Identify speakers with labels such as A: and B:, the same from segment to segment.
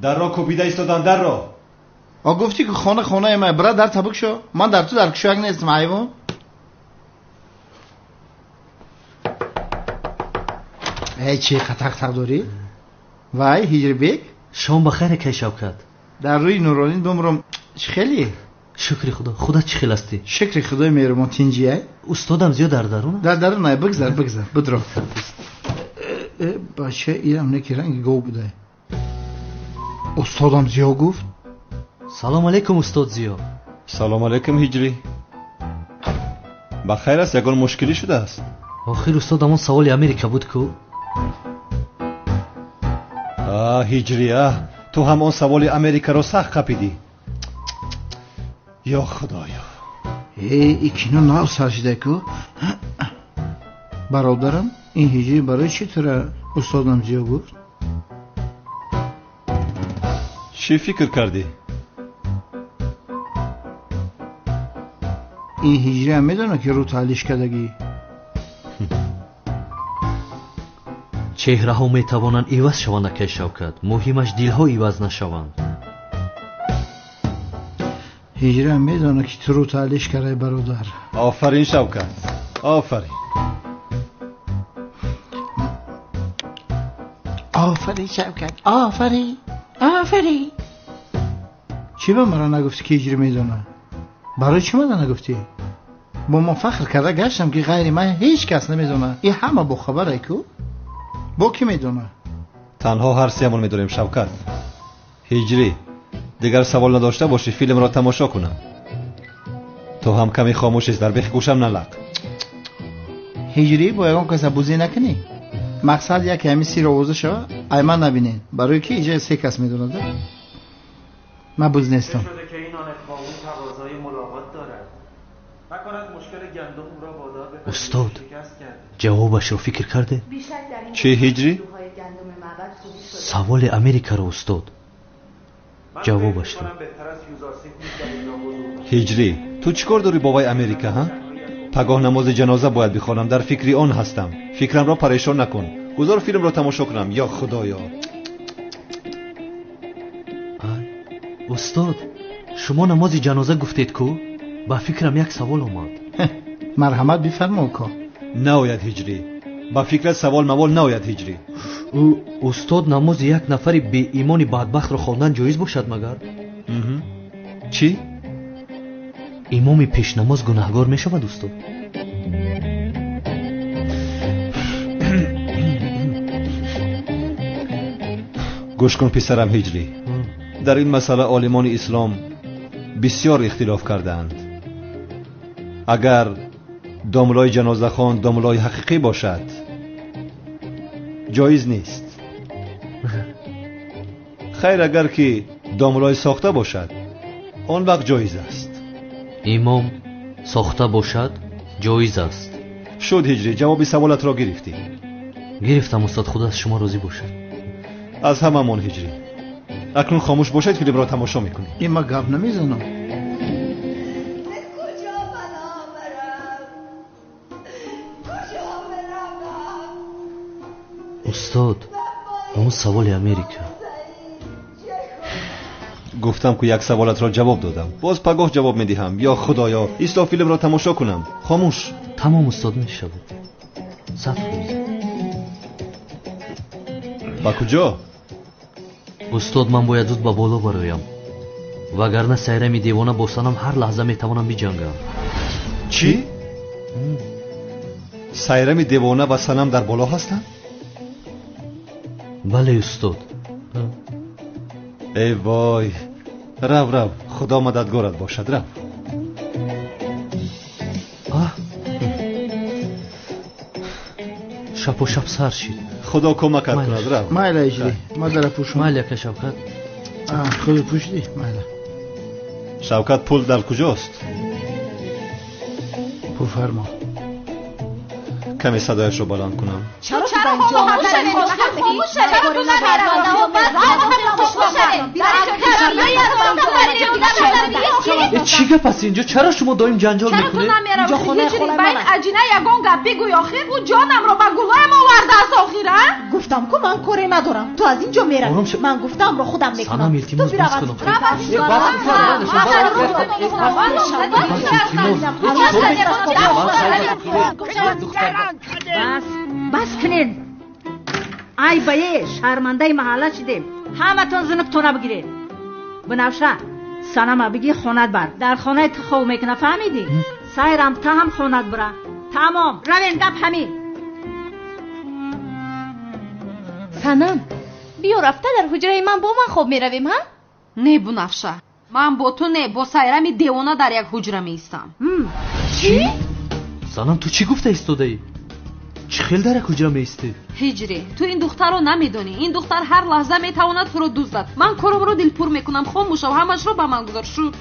A: در را کوبیده ایستادن در را.
B: گفتی که خانه ما برا در تبک شو. من در تو در کشوک نیستم حیوان. ای چی قطق داری؟ وای هجری بیگ
C: شام بخیر که شوکت.
B: در روی نورانی دومرم خیلی
C: شکر خدا چی خیلی هستی؟
B: شکر خدای مهربان تینجیه.
C: استادم زیاد در درون؟
B: در درون نه بگذر بدرو. باشه اینم نکی رنگ گو بوده. استادم زیا گفت
C: سلام علیکم استاد زیا.
A: سلام علیکم هجری. بخیر است؟ یگان مشکلی شده است؟
C: آخر استاد همون سوال امریکا بود کو؟
A: هجری تو همون سوال امریکا رو سخت قپیدی. یا خدایا
B: ای کینو ناو سرشده کو. برادرم این هجری برای چی طور استادم زیا گفت؟
A: چی فکر کردی؟
B: این هجری هم میدونه که رو تعلیش کردگی.
C: چهره ها میتوانند ایواز شوند که شوکت. مهمش دل ها ایواز نشوند.
B: هجری هم میدونه که تو رو تعلیش کرده برادر.
A: آفرین شوکت آفرین.
B: آفرین شوکت آفرین. چی به مرا نگفتی که هجری میدونه؟ برای چی من نگفتی؟ با من فخر کرده گشتم که غیر من هیچ کس نمیدونه. این همه با خبره کو؟ با کی میدونه؟
A: تنها هر سیمون میدونیم شوکت. هجری دیگر سوال نداشته باشی فیلم را تماشا کنم. تو هم کمی خاموش است در بیخ گوشم نلق.
B: هجری با یکان کس بوزی نکنی. مقصد یک همی سیر آوازه شو ایما نبینین. برای که اینجا سه کس میدونه ده. من بوز نیستم.
D: شده که این آن اتفاقی تقاضای ملاقات دارد. نکند مشکل گندم را وادار به
C: استاد جوابش رو فکر کرده؟
A: چی هجری؟
C: سوال امریکا رو استاد جوابش رو.
A: هجری تو چیکار داری بابای امریکا ها؟ پگاه نماز جنازه باید بخوانم در فکری آن هستم. فکرم را پریشان نکن. گذار فیلم را تماشا کنم. یا خدایا
C: استاد شما نماز جنازه گفتید کو؟ با فکرم یک سوال اومد.
B: مرحمت بفرما که
A: ناید هجری. با فکرت سوال موال ناید هجری.
C: استاد نماز یک نفر بی ایمان بدبخت رو خواندن جایز باشد مگر؟
A: چی؟
C: امام پیش نماز گناهگار می شود استاد؟
A: گوش کن پسرم هجری. در این مسئله عالمان اسلام بسیار اختلاف کردند. اگر داملای جنازه خوان داملای حقیقی باشد جایز نیست. خیر اگر که داملای ساخته باشد آن وقت جایز است.
C: امام ساخته باشد جایز است.
A: شد هجری جواب سوالت را گرفتی.
C: گرفتم استاد. خدا از شما راضی باشد.
A: از هممون هجری. اکنون خاموش باشید فیلم را تماشا میکنید.
B: این ما گپ نمیزنم.
C: استاد اون سوال امریکا.
A: گفتم که یک سوالت را جواب دادم. باز پگاه جواب میدهم. یا خدایا ایستا فیلم را تماشا کنم. خاموش.
C: تمام استاد میشود. صبر کنید.
A: با کجا؟
C: استاد من باید زود با بالا برایم. وگرنه سیرمی دیوانه با سنم هر لحظه میتوانم بجنگم.
A: چی؟ سیرمی دیوانه و سنم در بالا هستند؟
C: بله استاد.
A: ای وای. رو خدا مددگارت باشد. رو
C: شب و شب سر شید.
A: خدا کمکت کند. رو
B: مایل اجری ما در پوشم.
C: مایل که شوکت
B: خود پوشیدی. مایل
A: شوکت پول در کجاست؟
B: بفرما.
A: کمی صدایش رو بلند کنم.
E: چرا خاموش شدید؟ چرا تو نمی‌فهمید؟
C: چی گپ است اینجا؟ چرا شما دائم جنجال میکنید؟
E: اینجا خونه خونه من. این عجینه یگان گپ بگوی آخر. او جانم رو با گلایم آورده است آخر.
F: گفتم که من کاری ندارم. تو از اینجا میرم. من گفتم رو خودم میکنم.
C: سنم التماس
F: تو برو
G: بس کنین. ای بایه شرمنده محله شدیم. همه تون زنبتونه بگیرین. بنفشه سنم بگی خونت بر. در خانه تخو میکنه فهمیدی؟ سایرم تا هم خونت بره. تمام روین گپ همین.
E: سنم بیا رفته در حجره من با من خوب میرویم ها؟
H: نه بنفشه من با تو نه با سایرمی دیوانه در یک حجره میستم.
E: چی؟
C: سنم تو چی گفته ایستاده ای؟ چی خیلی در یک حجره میستی؟
H: هجری تو این دختر رو نمیدونی. این دختر هر لحظه میتواند تو رو دزدد. من کارم رو دلپور میکنم. خاموش شو همش رو به من گذار. شد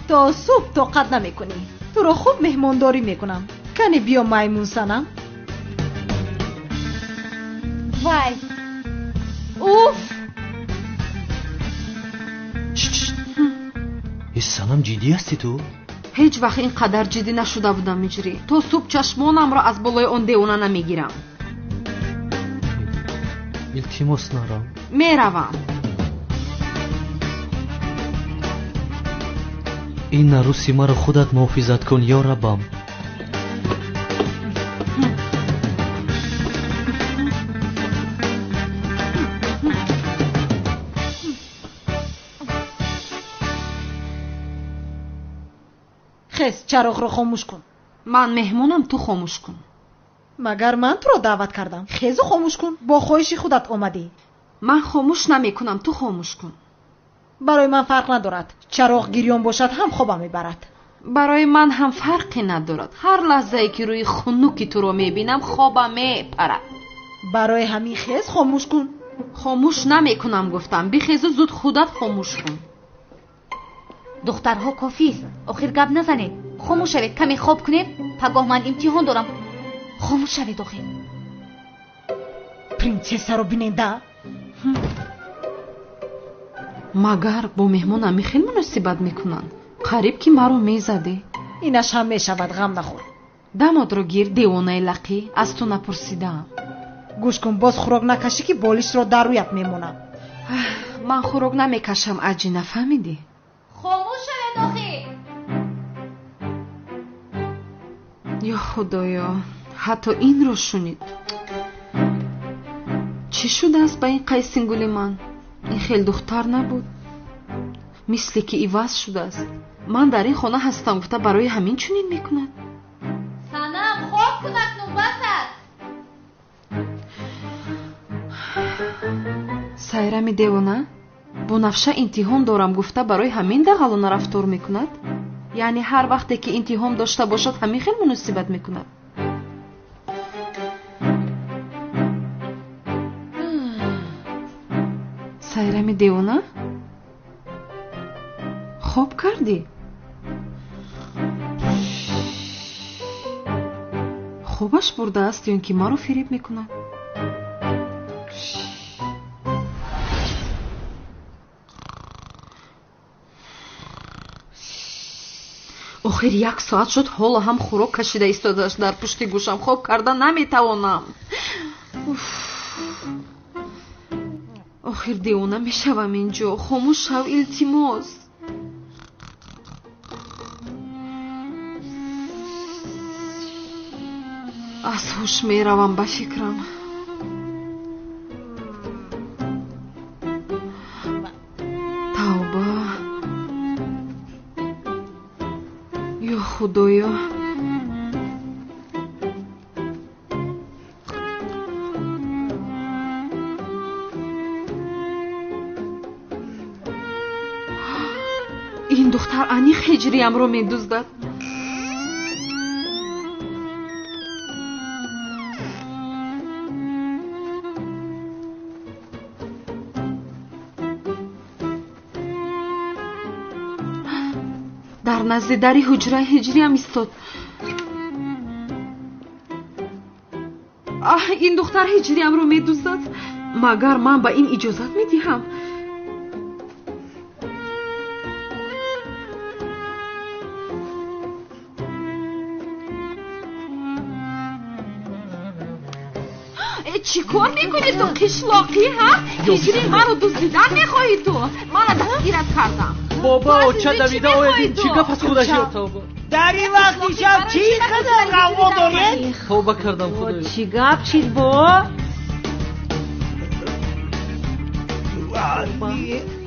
F: تا صبح طاقت نمیکنی. تو رو خوب مهمانداری میکنم. کنی بیا میمون سنم.
E: وای اوف
C: ای سنم جدی هستی تو؟
H: هیچ وقت اینقدر جدی نشده بودم هجری. تا صبح چشمانم رو از بالای اون دیوانه نمیگیرم.
C: التماس نرم.
H: میروم.
C: این نروسی مرا خودت محافظت کن یا ربم.
F: خیز چراغ رو خاموش کن.
H: من مهمونم تو خاموش کن.
F: مگر من تو رو دعوت کردم؟ خیزو خاموش کن. با خواهشی خودت اومدی.
H: من خاموش نمیکنم تو خاموش کن.
F: برای من فرق ندارد. چراغ گریان باشد هم خوابم میبرد.
H: برای من هم فرقی ندارد. هر لحظه ای که روی خنوکی تو رو میبینم خوابم میپرد.
F: برای همین خیز خاموش کن.
H: خاموش نمیکنم گفتم. بخیز زود خودت خاموش کن.
E: دخترها کافی است. آخر گپ نزنید. خاموش شوید کمی خواب کنید. پگاه من امتحان دارم. خاموش شوید آخر.
F: پرنسس رو بیننده.
H: مگر با مهمونم خیلی مناسبت میکنن. قریب که مرا میزدی.
F: اینش هم میشود غم نخور.
H: داماد رو گیر دیوانه لقی. از تو نپرسیدم.
F: گوش کن باز خوراک نکشی که بالش رو در رویت میمونم.
H: من خوراک نمیکشم عجی نفهمیدی؟
E: خاموش شوید آخر.
H: یا خدایا حتی این رو شنید. چی شده است با این قیسینگولی من؟ این خیلی دختر نبود. مثل که ایواز شده است. من در این خانه هستم گفته برای همین چنین میکند.
E: سنم خواب کند نوبت است.
H: سایرمی دیوانه بنفشه انتحام دارم گفته برای همین دغلانه رفتار میکند. یعنی هر وقتی که انتحام داشته باشد همین خیلی مناسبت میکند. سایرمی دیوانه خوب کردی. خوبش برده است یا اینکه ما رو فریب میکند. آخر 1 ساعت شد حالا هم خوراک کشیده ایستاده‌اش در پشت گوشم. خواب کردن نمیتوانم. آخر دیوانه میشوم اینجا. خاموش شو التماس. از هوش میروم به فکرم. توبه یا خدایا. این دختر انیق هجریم رو میدزدد. در نزد دری حجره هجریم ایستاد. این دختر هجریم رو میدزدد. مگر من به این اجازت میدهم؟ چی کار میکنی تو قشلاقی ها؟ هجری من رو دزدیدن میخواهی تو؟ من دستگیرت کردم.
C: بابا چه دویده اویدین چی گپ از خودش توبه
I: در این وقتی شب چی خدر روا دارید؟
C: توبه کردم خدایا.
G: چی گپ چید با؟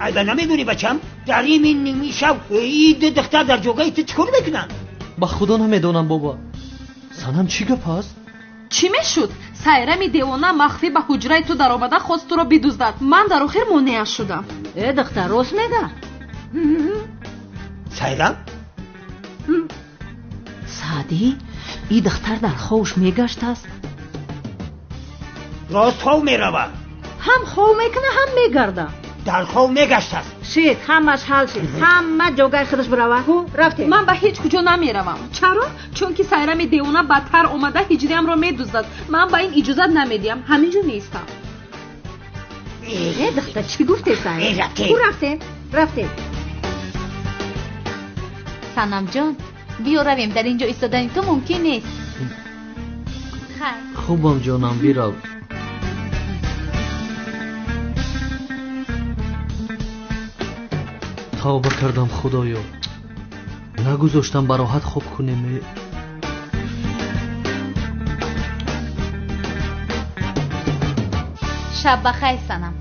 I: اگه نمیدونی بچم در این نیمی شب این دختر در جوگه تو چکار بکنن؟
C: با خدا نمیدونم بابا. سنم چی گپ است؟
H: چی میشد؟ سایرمی دیوانه مخفی به حجره تو در آمده خواست تو را بدزدد. من در آخر مانع شدم.
G: دختر راست میگه.
I: سایرم؟
G: سعدی این دختر در خوش میگشت است.
I: راست خواه میروه.
G: هم خواه میکنه هم میگرده.
I: در خواه میگشت است.
G: شید همش حل شد. همه جوگه خودش بروه. رفته.
H: من به هیچ کجا نمیروم. چرا؟ چون که سایرمی دیوانه بدتر اومده هجریم را میدزدد. من با این اجازت نمیدیم. همینجا نیستم.
G: دختر چی گفته سایرم؟ رفته.
E: سنم جان بیا رویم، در اینجا ایستادن تو ممکن نیست. خیر
C: خوبم جانم بیرو. توبه کردم خدایا. نگذاشتم براحت خوب کنیم.
E: شب بخیر سنم.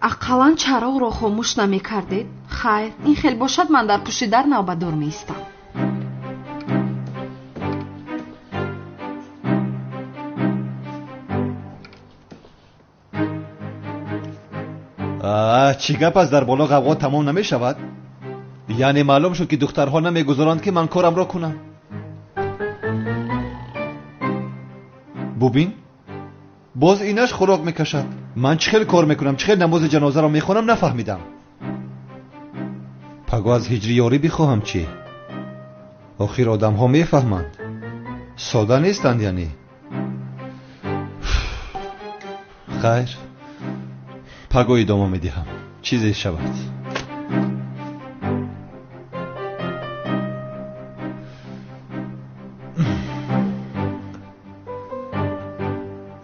H: اقلان چراغ را خاموش نمی کردید؟ خیر این خیلی باشد من در پشت در نوبدار می ایستم.
A: چی گپ است؟ در بالا غوغا تمام نمی شود؟ یعنی معلوم شد که دخترها نمی گذارند که من کارم را کنم. ببین باز اینش خلاق میکشد. من چخیل کار میکنم، چخیل نماز جنازه را میخونم نفهمیدم. پگاه از هجری یاری بخواهم چی؟ آخر آدم ها میفهمند، ساده نیستند. یعنی خیر پگاه ادامه میدهم چیزی شود.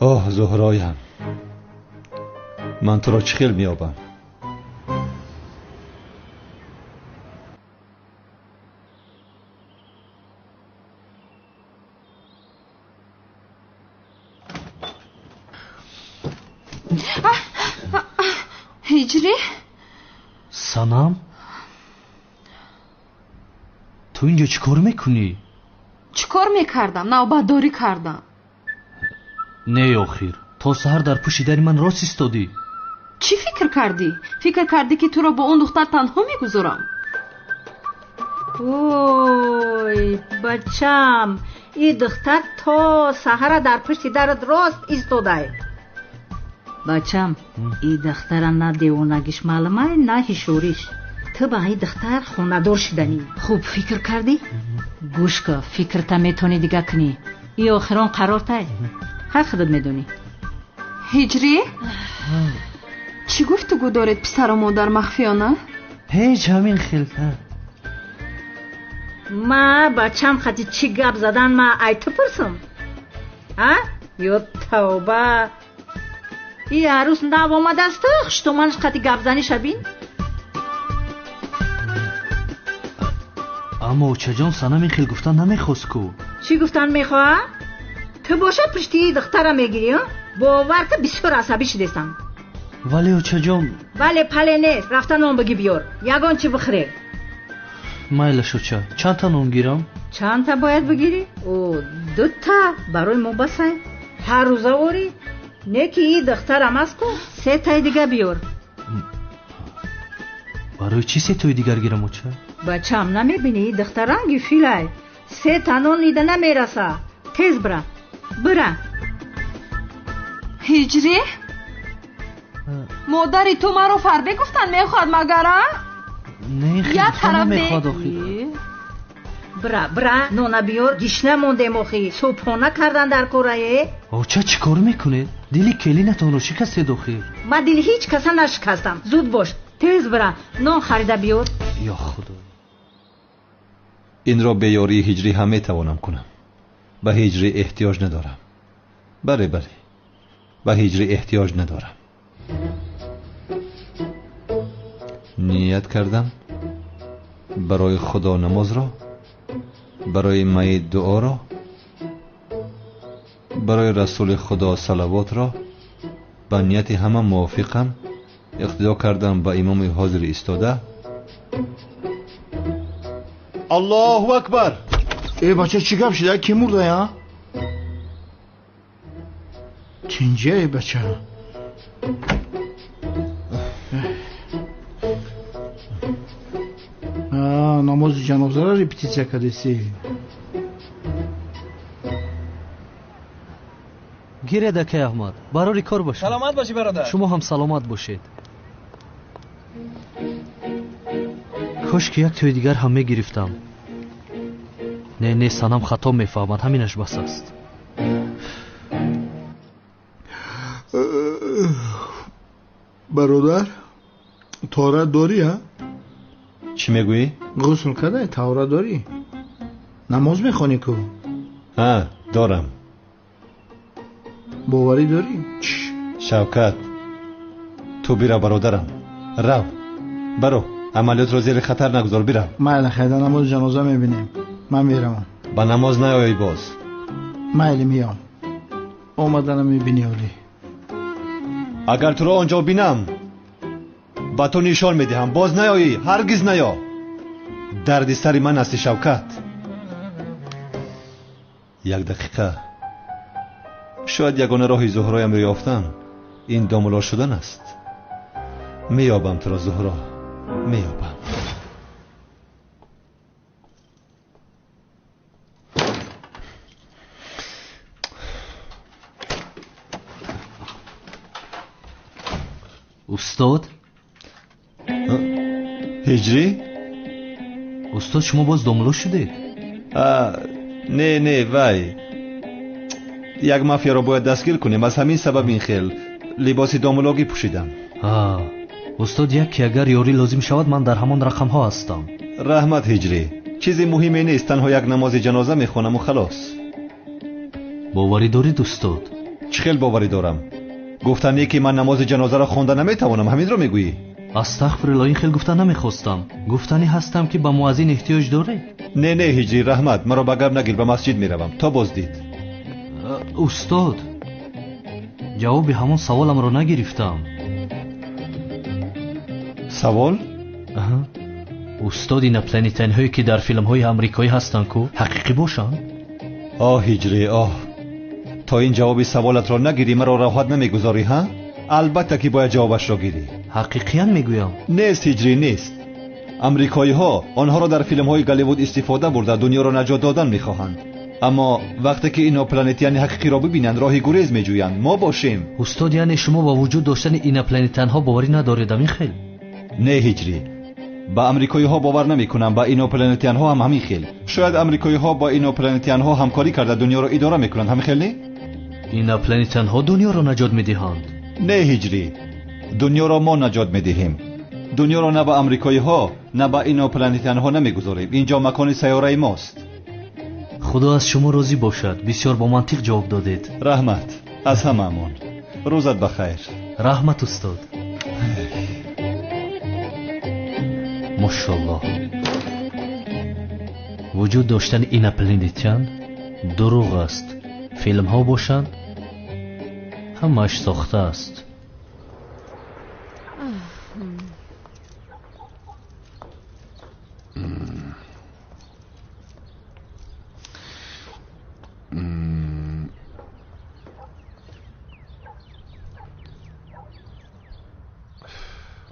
A: آه زهرایم، من تو را چخیل میابم.
H: هجری؟
C: سنم؟ تو اینجا چی کار میکنی؟
H: چی کار میکردم؟ نوبداری کردم.
C: نه آخر تا سحر در پشت در من راست ایستادی.
H: چی فکر کردی؟ فکر کردی که تو را با اون دختر تنها میگذارم؟
G: اوی بچم، این دختر تا سحر در پشت درت راست ایستاده. بچم این دختر نه دیوانگیش معلومه نه هیشوریش. تو با این دختر خوندار شدنی. خوب فکر کردی؟ گوش که فکر تا میتونی دیگه کنی. این آخران قرار تای هر خودت میدونی.
H: هجری؟ چی گفتگو دارید پسر و مادر مخفیانه؟
C: هیچ همین خلفه.
G: ما بچم خطی چی گپ زدن ما ای تو پرسم؟ ها؟ یا توبه، این عروس نو آمده است تو منش خطی گپ زنی شبین؟
C: اما چجان سنم این خیل گفتن نمیخواست کو.
G: چی گفتن میخواه؟ تو باشه پشتی دخترم میگیری ها؟ باور که بسیار عصبی شدستم.
C: ولی او چجان؟
G: ولی پله نیست، رفتن نام بگی بیار یگان چی بخره.
C: مایل شو چه؟ چند تا نام گیرم؟
G: چند تا باید بگیری؟ او 2 تا برای ما بسه. هر روزه وری نه که این دخترم است کو 3 تا دیگه بیار.
C: برای چی 3 تا دیگر گیرم او چه؟
G: بچم نمیبینی دخترانگی فیلای 3 تا نان نیده نمیرسه. تیز برا.
H: هجری؟ مادری تو من رو فربه گفتن میخواد مگره؟
C: نه خیلی گفتن نمیخواد آخی.
G: برا نونا بیار گیشنه مونده مخی صبحانه کردن در کره.
C: آچه چی کار میکنه؟ دلی کلی نتون رو شکسته داخل.
G: من دل هیچ کسا نشکستم. زود باش تیز برا نان خریده بیار.
C: یا خدا
A: این را به یاری هجری هم میتوانم کنم. به هجری احتیاج ندارم. بله به هجری احتیاج ندارم. نیت کردم برای خدا نماز را، برای میت دعا را، برای رسول خدا صلوات را با نیت همه موافقم اقتدا کردم به امام حاضر ایستاده. الله اکبر.
B: ای بچه چی گپ شده؟ کی مرده یا؟ چینجه ای بچه. نماز جنازه را ریپتیسیا کردی.
C: گیره دکه احمد برای کار باشید.
J: سلامت باشی برادر.
C: شما هم سلامت باشید. کاش که یک توی دیگر هم میگرفتم. نه سنم خطا میفهمد، همینش بس است.
B: برادر تهارت داری ها؟
A: چی میگویی؟
B: غسل کرده تهارت داری؟ نماز میخوانی کو؟
A: ها دارم.
B: باوری داری؟
A: شوکت تو بیرا برادرم. رو برو عملیات رو زیر خطر نگذار. بیرم.
B: مایل خیلی نماز جنازه میبینیم. من میرم.
A: با نماز نیایی باز.
B: مایل میام. اومدنم میبینی اولی.
A: اگر تو رو آنجا بینم با تو نشان میدهم باز نیایی. هرگز نیا. دردی سری من هستی شوکت. یک دقیقه. شاید یگانه راهی زهرایم رو یافتم این داملا شدن است. میابم تو را زهرا، میابم.
C: استاد
A: هجری؟
C: استاد شما باز داملا شدید؟
A: نه وای، یک مافیا را باید دستگیر کنیم. از همین سبب این خیل لباسی داملاگی پوشیدم.
C: استاد یک که اگر یاری لازم شود من در همان رقم ها هستم.
A: رحمت هجری، چیزی مهمی نیست، تنها یک نماز جنازه میخونم و خلاص.
C: باوری دارید استاد؟
A: چه خیل باوری دارم. گفتنی که من نماز جنازه را خوانده نمیتوانم، همین را میگویی؟
C: استغفرالله، این خیل گفتن نمیخواستم. گفتنی هستم که به مؤذن احتیاج داره.
A: نه هجری رحمت، مرا به گپ نگیر. به مسجد میروم تا بازدید.
C: استاد جواب همون سوالم رو نگرفتم.
A: سوال؟
C: استاد این پلانتین هایی که در فیلم های امریکایی هستن کو حقیقی باشن؟
A: هجری تا این جواب سوالت را نگیری مرا راحت نمیگذاری ها؟ البته که باید جوابش را گیری.
C: حقیقیاً میگویم.
A: نیست هجری، نیست. امریکایی ها آنها را در فیلم های گالیوود استفاده برده دنیا را نجات دادن میخواهند، اما وقتی که اینا پلانتین حقیقی را ببینند راهی گریز میجویند. ما باشیم.
C: استاد یعنی شما با وجود داشتن این پلانتین ها باوری ندارید؟ همین خیل؟
A: نه هجری، با امریکایی ها باور نمیکنم. با اینا پلانتین ها هم همین خیل. شاید امریکایی ها با اینا پلانتین ها همکاری کرده دنیا را اداره میکنند. همین خیل نه؟
C: این پلانتین ها دنیا را نجات میدهند.
A: نه هجری، دنیا را ما نجات میدهیم. دنیا را نه با امریکایی ها نه با اینا پلانتین ها نمیگذاریم. اینجا مکان سیاره ماست.
C: خدا از شما راضی باشد. بسیار با منطق جواب دادید.
A: رحمت، از هممون. روزت بخیر.
C: رحمت استاد. ماشاءالله. وجود داشتن این پلانتین دروغ است. فیلم ها باشند همش ساخته است.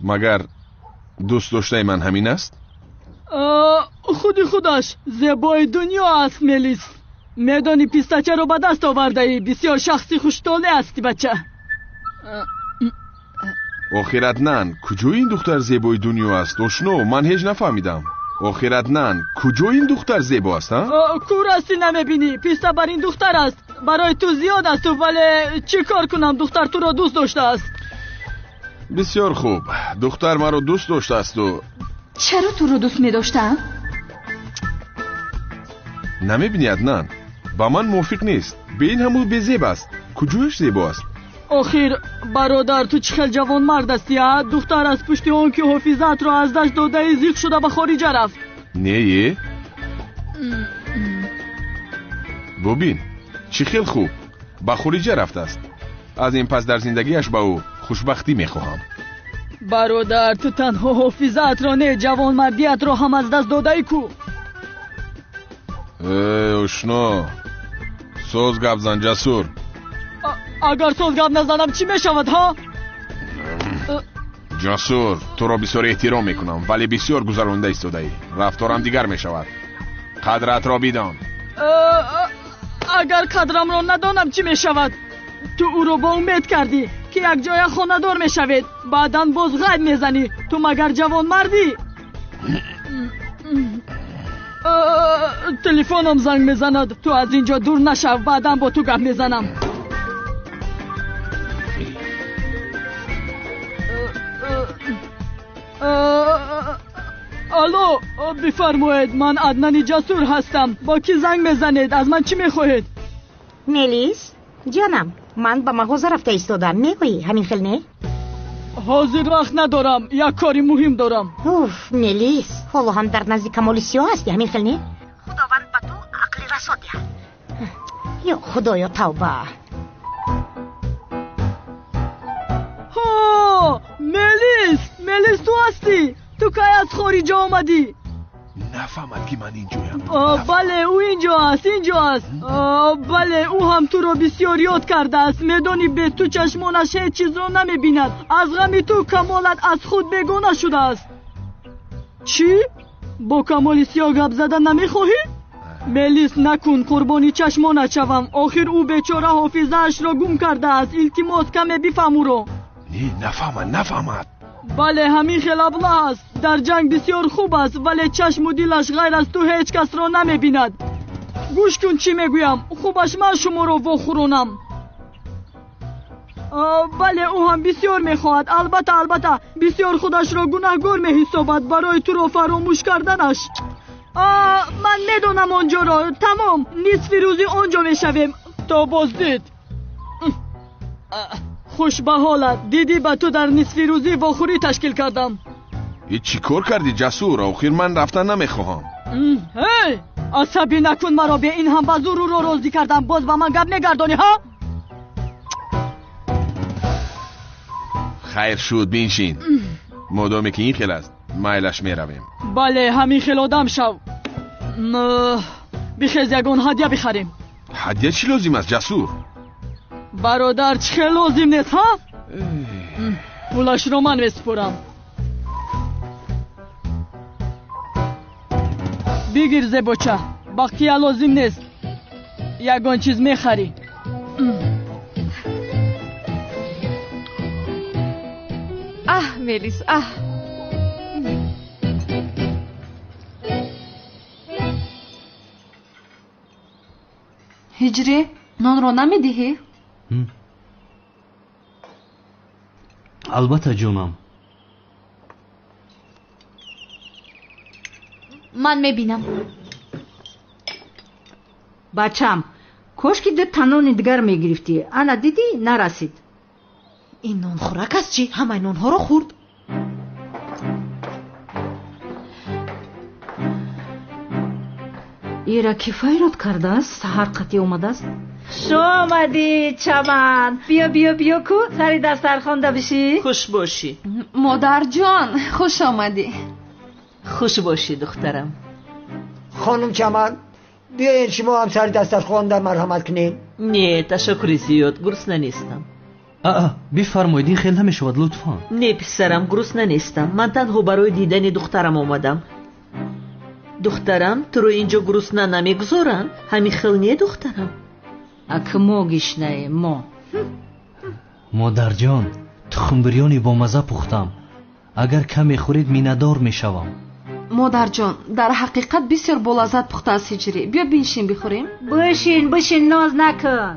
K: مگر دوست داشته من همین است؟
L: خودش زیبای دنیا است ملیس. میدانی پیستچه رو به دست آورده ای. بسیار شخصی خوشتاله هستی بچه.
K: آخرت نن کجا این دختر زیبای دنیا است؟ دشنو من هیچ نفهمیدم. آخرت نن کجا این دختر زیبا است؟
L: کور هستی نمیبینی؟ پیسته بر این دختر است. برای تو زیاد است ولی چی کار کنم؟ دختر تو را دوست داشته است.
K: بسیار خوب، دختر مرا دوست داشته است و
E: چرا تو رو دوست می داشتم؟
K: نمیبینی عدنان؟ با من موافق نیست. به این همو بزیب است. کجوش زیباست؟
L: آخیر برادر تو چخل جوان مرد هستی ها؟ دختر از پشت اون که حفیظت را از دست داده زیق شده به خارج رفت.
K: نه ببین چی خیلی خوب به خارج رفته است. از این پس در زندگیش با او خوشبختی میخواهم.
L: برادر تو تنها حفیظت را نه جوان مردیت را هم از دست داده ای کو.
K: اشنا سوز گپ زن جسور.
L: اگر سوز گپ نزنم چی میشود ها؟
K: جسور تو را بسیار احترام میکنم ولی بسیار گذرانده ایستاده ای. رفتارم دیگر میشود. قدرت را بیدان.
L: اگر قدرم را ندانم چی میشود؟ تو او رو با امید کردی که یک جای خاندار میشوید، بعداً باز غیب میزنی. تو مگر جوان مردی؟ تلفنم زنگ میزند. تو از اینجا دور نشو، بعداً با تو گپ میزنم. الو بفرمایید، من عدنان جسور هستم. با کی زنگ میزنید؟ از من چی میخواهید؟
J: ملیس جانم، من با مغازه رفته ایستادم. میگویی همین خیلی نه؟
L: حاضر وقت ندارم، یک کاری مهم دارم.
J: اوف ملیس، حالا هم در نزدیک کمالیسیا هستی همین خیلی نه؟ خداوند با تو عقل رسا دهد. یا خدایا توبه.
L: ها ملیس تو هستی؟ تو که از خارج آمدی؟
K: نفهمد که من اینجایم.
L: بله او اینجا است. بله او هم تو رو بسیار یاد کرده است. میدانی به تو چشمانش هیچ چیز رو نمیبیند. از غم تو کمالت از خود بیگانه شده است. چی؟ با کمالیسیا گپ زدن نمیخواهی؟ ملیس نکن، قربانی چشمانت شوم. آخر او بیچاره حافظه‌اش را گم کرده است. التماس کمی بفهم او رو.
K: نه نفهمد.
L: بله همین خیلی ابله است. در جنگ بسیار خوب است ولی چشم و دلش غیر از تو هیچ کس را نمیبیند. گوش کن چی میگویم. خوبش من شما را واخورونم. بله او هم بسیار میخواهد. البته بسیار خودش را گناهگار میحسابد برای تو را فراموش کردنش. من میدونم آنجا را. تمام نصف روزی آنجا میشویم. تا بازدید. خوش به حالت. دیدی به تو در نصف روزی واخوری تشکیل کردم.
K: ای چی کار کردی جسور؟ آخر من رفتن نمیخواهم.
L: هی عصبی نکن مرا. به این هم به زور رو راضی کردم، باز با من گپ نگردانی ها؟
K: خیر شد بینشین. مادامی که این خیل است مایلش میرویم.
L: بله همین خیل آدم شو. بخیز یگان هدیه بخریم.
K: هدیه چی لازم است جسور؟
L: برادر چه لازم نیست ها؟ پولش رو من میسپرم. بگیر زبوچه، بقیه لازم نیست. یگان چیز میخری.
E: ملیس
H: هجری نان رو نمیدهی؟
C: البته جونم.
E: من میبینم.
G: بچم کاش که ده تنان دیگر میگرفتی. انا دیدی نرسید.
F: این نان خوراک است چی؟ همه نان ها رو خورد.
G: ایرا کی فایرات کرده است؟ سحر قطعی اومده است. شو آمدی چمن. بیا کو سری دسترخوان ده بشی.
M: خوش باشی
H: مادر جان. خوش آمدی.
M: خوش باشی دخترم.
I: خانم چمن بیاین شما هم سری دسترخوان ده مرحمت کنین.
M: نه تشکر زیاد، گرسنه نیستم.
C: بفرمایید، این خیلی نمیشود لطفا.
M: نه پسرم گرسنه نیستم. من تنها برای دیدن دخترم آمدم. دخترم تو رو اینجا گرسنه نمیگذارن؟ همین خیلی نه دخترم.
G: اک ما گشنه ما.
C: مادر جان تخم بریانی با مزه پختم. اگر کمی خورید مینه‌دار میشوم.
H: مادر جان در حقیقت بسیار بولذت پخته است هجری. بیا بنشین بخوریم.
G: بشین ناز نکن.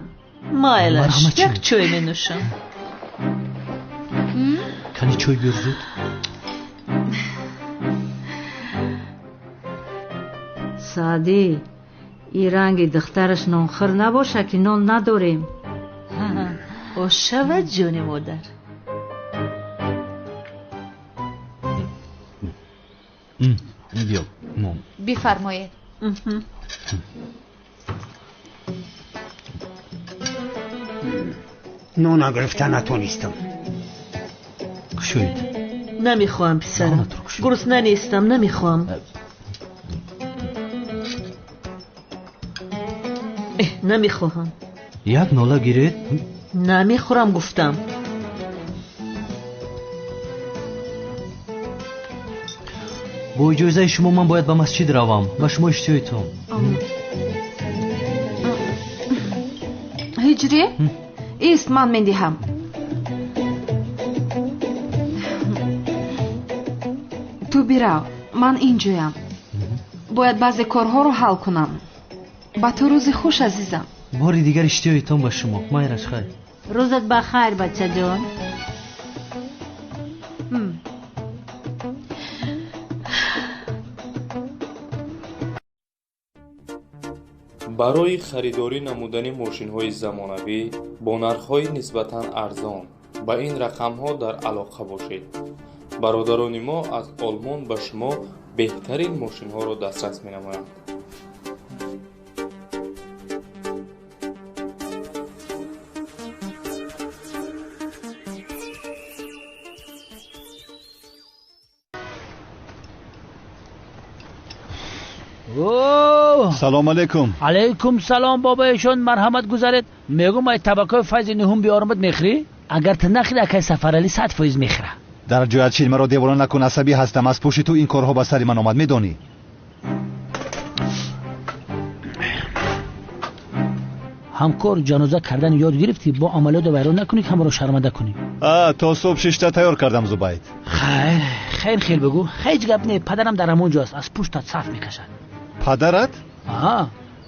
M: مایلش یک چای می نوشم.
C: کنی چای بیار زود.
G: سعدی این رنگ دخترش نانخور نباشه که نان نداریم.
M: خوش شود جان مادر.
C: بیا
E: بفرمایید.
I: نون گرفتن نتونستم.
C: کشوید.
M: نمیخوام پسرم. گرسنه نیستم، نمیخوام. نمیخواهم.
C: یک ناله گیرید؟
M: نمیخورم گفتم.
C: با اجازه شما من باید به مسجد روم و شما اشتیایتون.
H: هجری؟ ایست من میدهم. تو بیرو، من اینجایم. باید بعضی کارها رو حل کنم. با تو روز خوش عزیزم.
C: باری دیگر اشتیایتون با شما. مایرش خیر.
G: روزت بخیر بچه جان.
N: барои харидорӣ намудани мошинҳои замонавӣ бо нархҳои нисбатан арзон ба ин рақамҳо дар алоқа бошед. бародарони мо аз олмон ба шумо беҳтарин мошинҳоро дастрас менамоянд.
A: سلام علیکم.
O: علیکم سلام بابایشون، مرحمت گذارید. میگم ای طبقه فیض نهم بیارمت میخری؟ اگر تو نخری اکی سفرالی 100% میخره.
A: در جایت چیل مرا دیوانه نکن، عصبی هستم. از پشت تو این کارها به سر من آمد، میدانی؟
O: همکار جنازه کردن یاد گرفتی، با عملیات ویران نکنی که همه رو شرمنده کنی.
A: تا صبح 6 تا تیار کردم زبید.
O: خیر بگو. هیچ گپ نه، پدرم در همونجاست، از پشتت صف میکشد.
A: پدرت؟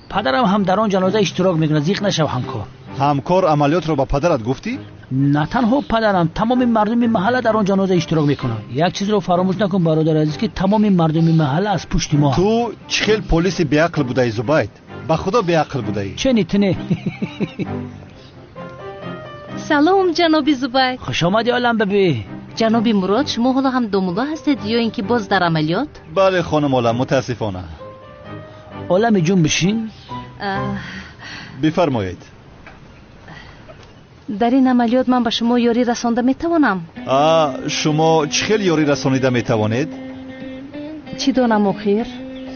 O: پدرم هم در آن جنازه اشتراک میکنه، زیق نشو همکار.
A: همکار عملیات رو با پدرت گفتی؟
O: نه تنها پدرم، تمام مردم محله در آن جنازه اشتراک میکنه. یک چیز رو فراموش نکن برادر عزیز که تمام مردم محله از پشت ما.
A: تو چخیل پلیس بیعقل بودی زبید؟ با خدا بیعقل بودی.
O: چه نیتنه؟
P: سلام جناب زبید.
O: خوش آمدی عالم ببی.
P: جناب مراد، شما حالا هم دومولا هستید یا اینکه باز در عملیات؟
A: بله خانم عالم، متاسفانه.
O: عالم جون بشین.
A: بفرمایید.
P: در این عملیات من به شما یاری رسانده میتوانم؟
A: شما چخیل یاری رسانیده میتوانید؟
P: چی دانم آخر؟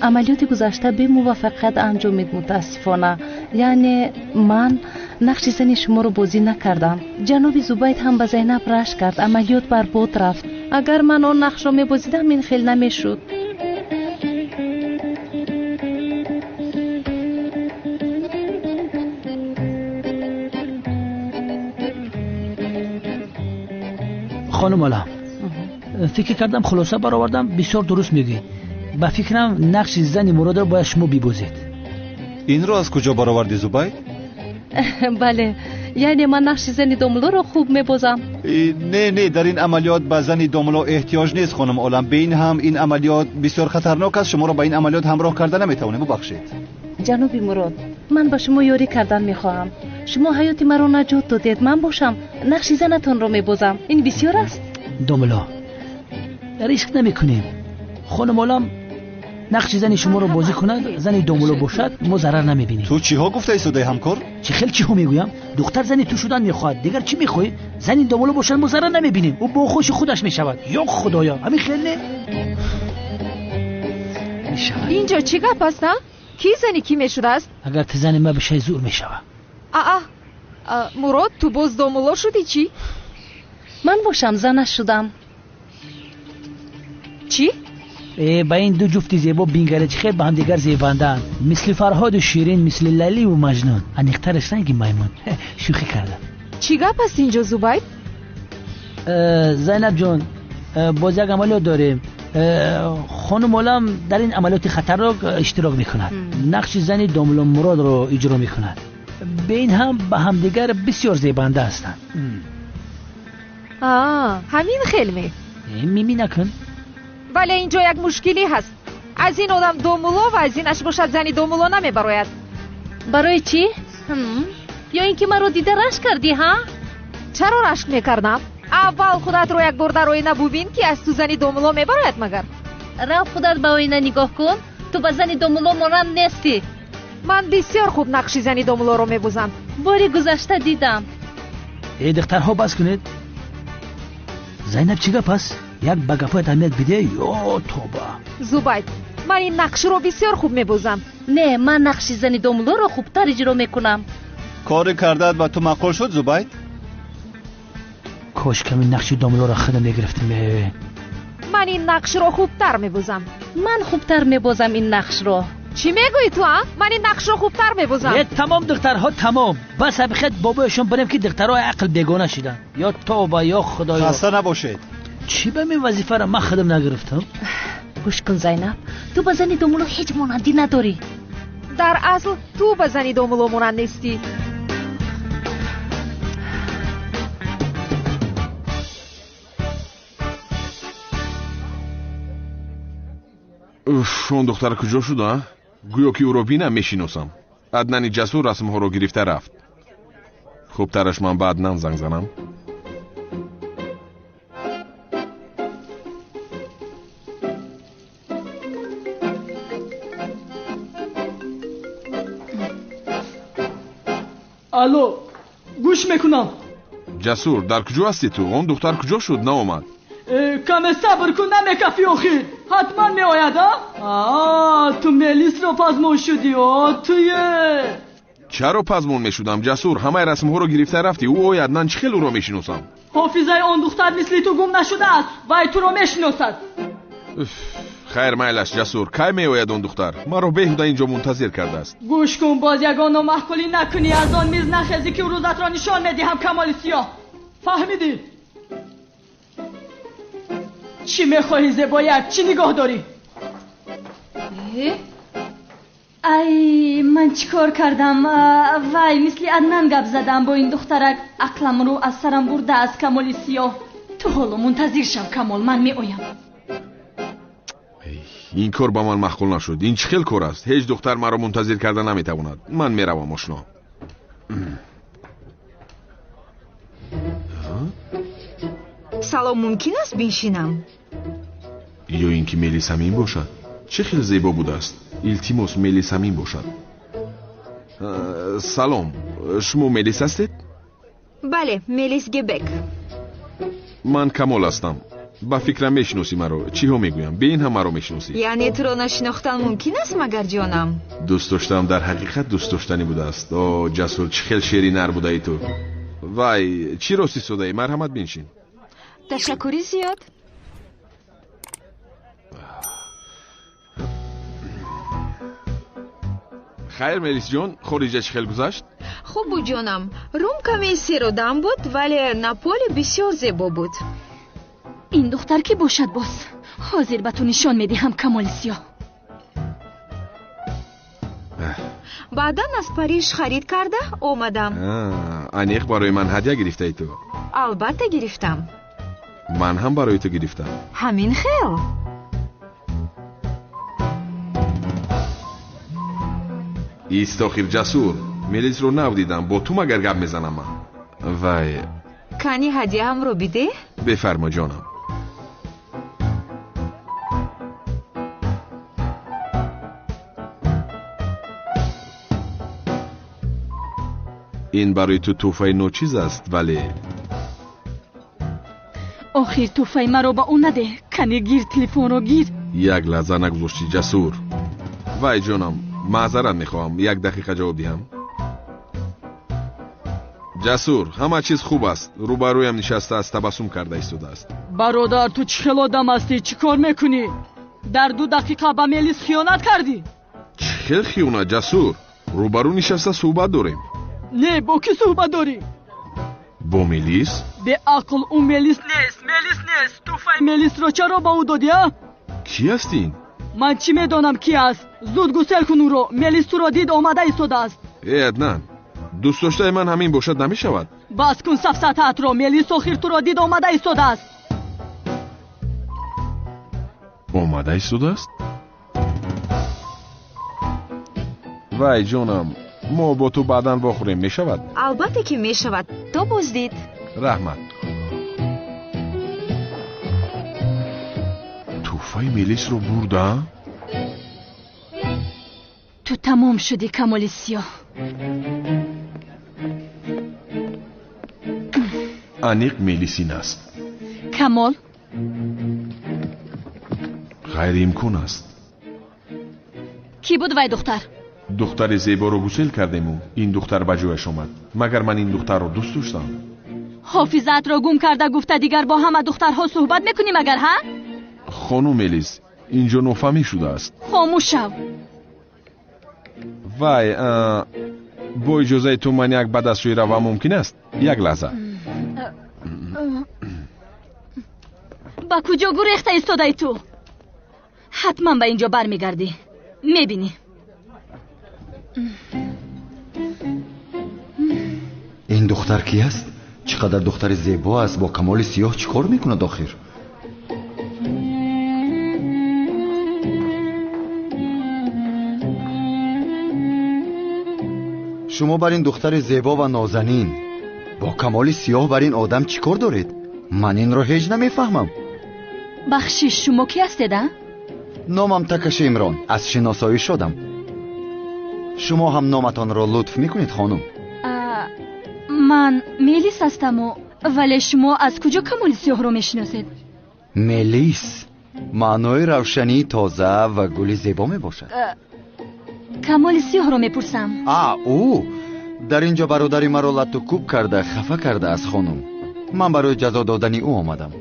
P: عملیات گذشته به موفقیت انجامید متاسفانه. یعنی من نقش زن شما رو بازی نکردم. جناب زبید هم به زینب رشک کرد، عملیات برباد رفت. اگر من اون نقش رو میبازیدم این خیلی نمیشد.
O: خانم عالم، فکر کردم خلاصه برآوردم، بسیار درست میگی. با فکرم نقش زن مراد رو باید شما ببازید.
A: این رو از کجا برآوردی زبید؟
P: بله، یعنی من نقش زن دوملو رو خوب میبازم.
A: نه در این عملیات به زن دوملو احتیاج نیست خانم عالم. به این هم این عملیات بسیار خطرناک است، شما رو با این عملیات همراه کردن نمیتونه. ببخشید
P: جناب مراد، من با شما یاری کردن میخواهم. شما حیات مرا نجات دادید، من باشم نقش زنتون رو میبازم. این بسیار است.
O: دوملو ریسک نمیکنیم. خانم عالم نقش زن شما رو بازی کند، زن دوملو باشد، ما ضرر نمیبینیم.
A: تو چی ها گفته ایستادی همکار؟
O: چی ها میگویم؟ دختر زنی تو شدن میخواد، دیگر چی میخوای؟ زن دوملو باشد ما ضرر نمیبینیم، او با خوش خودش میشود. یا خدایا همین خیلی نه میشود.
Q: اینجا چی گپ است؟ کی زنی کی میشده است؟
O: اگر تو زن ما بشه زور میشود.
Q: مراد تو باز دوملو شدی چی؟
P: من باشم زنش شدم.
Q: چی؟
O: با این دو جفت زیبا بینگرچ خیلی با هم دیگر زیباندن، مثل فرهاد و شیرین، مثل لیلی و مجنون. انیقترش رنگی میمون. شوخی کردم.
Q: چی گپ است اینجا زبید؟
O: زینب جون، باز یک عملیات داریم. خانم عالم در این عملیات خطرناک اشتراک میکند. نقش زن دوملو مراد رو اجرا میکند. به این هم با هم دیگر بسیار زیبانده هستند.
Q: همین خیلی
O: میمی نکن.
Q: ولی اینجا یک مشکلی هست. از این آدم دومولو و از اینش باشد زنی دومولو نمیبراید.
P: برای چی؟ یا اینکه مرا دیده رشک کردی ها؟
Q: چرا رشک میکردم؟ اول خودت رو یک بار در آینه ببین که از تو زنی دومولو میبراید مگر.
P: رفت خودت به آینه نگاه کن، تو به زنی دومولو مانند نیستی.
Q: من بسیار خوب نقشی زنی دومولو رو میبوزم.
P: باری گذشته دیدم.
O: ای دخترها بس کنید. زینب چی گپ است؟ یک به گپایت اهمیت بده یا توبه.
Q: زبید من این نقش رو بسیار خوب میبوزم.
P: نه من نقش زنی دومولو رو خوبتر اجرا میکنم.
A: کار کردت با تو معقول شد زبید؟
O: کاش کمی نقش دومولو رو خودم میگرفتم.
Q: من این نقش رو خوبتر میبوزم.
P: من خوبتر میبوزم این نقش رو.
Q: چی میگویی تو ها؟ من این نقش رو خوبتر میبوزم.
O: تمام دخترها تمام. بس بخید بابایشون بریم که دخترها عقل بیگانه شدن. یا توبه یا خدایا.
A: خسته نباشید.
O: چی به من وظیفه را من خودم نگرفتم؟
P: گوش کن زینب، تو به زنی دومولو هیچ مانندی نداری.
Q: در اصل تو به زنی دومولو مانند نیستی.
K: اون دختر کجا شد؟ گویا که او رو بینم میشیناسم. عدنان جسور رسمها رو گرفته رفت. خوب ترش من به عدنان زنگ زنم.
L: الو گوش میکنم.
K: جسور در کجا هستی تو؟ اون دختر کجا شد ناآمد؟
L: کم صبر کن نمیکفی آخر. حتما می آید ها؟ تو ملیس رو پزمون شدی توی
K: چرا پزمون میشدم جسور؟ همه رسم ها رو گرفته رفتی. او آید من چخیل او رو میشناسم.
L: حافظه آن دختر مثلی تو گم نشده است وای تو رو میشناسد.
K: خیر میلش جسور کی می آید اون دختر؟ ما رو بیهوده اینجا منتظر کرده است.
L: گوش کن باز یگانو محکولی نکنی از آن میز نخیزی که روزت را نشان ندهم کمال سیاه. فهمیدی؟ چی میخواهی زبایت؟ چی نگاه داری؟
R: ای من چیکار کردم؟ وای مثل عدنان گپ زدم با این دخترک. عقلم رو از سرم برده از کمال سیاه. تو حالا منتظر شو کمال من می آیم.
K: این کار با من معقول نشد. این چه خیل کار است؟ هیچ دختر مرا منتظر کرده نمیتواند. من میروم آشنا.
G: سلام ممکن است بنشینم؟
K: یا اینکه ملیس همین باشد. چه خیلی زیبا بوده است. التیماس ملیس همین باشد. سلام شما ملیس هستید؟
G: بله ملیس گبک.
K: من کمال هستم. با فکرم میشناسی مرا. چی ها میگویم؟ به این هم مرا میشناسی.
G: یعنی تو را نشناختن ممکن است مگر جانم؟
K: دوست داشتم در حقیقت دوست داشتنی بوده است. جسور چه خیلی شیرین نر بوده ای تو. وای چی راستی شده ای؟ مرحمت بنشین.
G: تشکری زیاد.
K: خیر ملیس جان خارجه چه خیلی گذشت؟
G: خوب بود جانم. روم کمی سیر و دم بود ولی ناپولی بسیار زیبا بود.
R: این دختر کی باشد باز؟ حاضر به تو نشان میدهم کمال سیاه.
G: بعداً از پاریژ خرید کرده اومدم.
K: انیق برای من هدیه گرفته ای تو؟
G: البته گرفتم.
K: من هم برای تو گرفتم.
G: همین خیل.
K: ایستاخیر جسور ملیس رو نودیدم با تو مگر گپ میزنم من. وای
G: کنی هدیه هم رو بیده؟
K: بفرما جانم. این برای تو توفه نو چیز است ولی
R: آخر توفه مرا با اون نده. کنی گیر تلفن رو گیر.
K: یک لحظه نگذاشتی جسور. وای جانم معذرت میخواهم. یک دقیقه جواب دهم. جسور همه چیز خوب است. روبرویم نشسته است تبسم کرده ایستاده است.
L: برادر تو چه خیل آدم هستی؟ چی کار میکنی؟ در 2 دقیقه به ملیس خیانت کردی.
K: چه خیل خیانت جسور؟ روبرو نشسته صحبت داریم.
L: نه با کی صحبت داری؟
K: با ملیس؟
L: به عقل اون ملیس نیست. ملیس نیست. توفه ملیس رو چرا با او دادی ها؟
K: کی هستین؟
L: من چی میدانم کی است؟ زود گسل کن او رو. ملیس تو را دید آمده ایستاده است.
K: ای عدنان دوست داشته من همین باشد نمیشود.
L: بس کن سفسطه‌ات را. ملیس آخر تو را دید آمده ایستاده است.
K: آمده ایستاده است؟ وای جونم، ما با تو بعداً بخوریم، می شود؟
Q: البته که می شود. تو بازدید.
K: رحمت. توفای میلیس رو برده؟
R: تو تمام شدی کمال سیاه.
K: انیق میلیسین است.
R: کمال؟
K: غیر امکان است.
R: کی بود وای دختر؟
K: دختر زیبا رو گسل کردیم و این دختر به جایش آمد. مگر من این دختر رو دوست داشتم؟
R: حافظت را گم کرده گفته دیگر با همه دخترها صحبت میکنی مگر ها؟
K: خانم میلیس، اینجا نفهمی شده است.
R: خاموش شو.
K: وای، با اجازه تو من یک بدستوی روم ممکن است؟ یک لحظه.
R: با کجا گریخته ایستاده تو؟ حتما به اینجا برمیگردی. میبینی.
S: این دختر کی است؟ چقدر دختر زیبا است. با کمال سیاه چیکار میکنه آخر؟ شما بر این دختر زیبا و نازنین با کمال سیاه بر این آدم چیکار دارید؟ من این رو هیچ نمیفهمم.
R: بخشش شما کی هستید؟
S: نامم تکش عمران، از شناسایی شدم. شما هم نامتان را لطف میکنید خانم؟
R: من میلیس هستم ولی شما از کجا کمال سیاه رو میشناسید؟
S: میلیس معنای روشنی تازه و گل زیبا میباشد.
R: کمال سیاه رو میپرسم.
S: او در اینجا برادری مرا لطو کوب کرده خفه کرده از خانم. من برای جزا دادن او آمدم.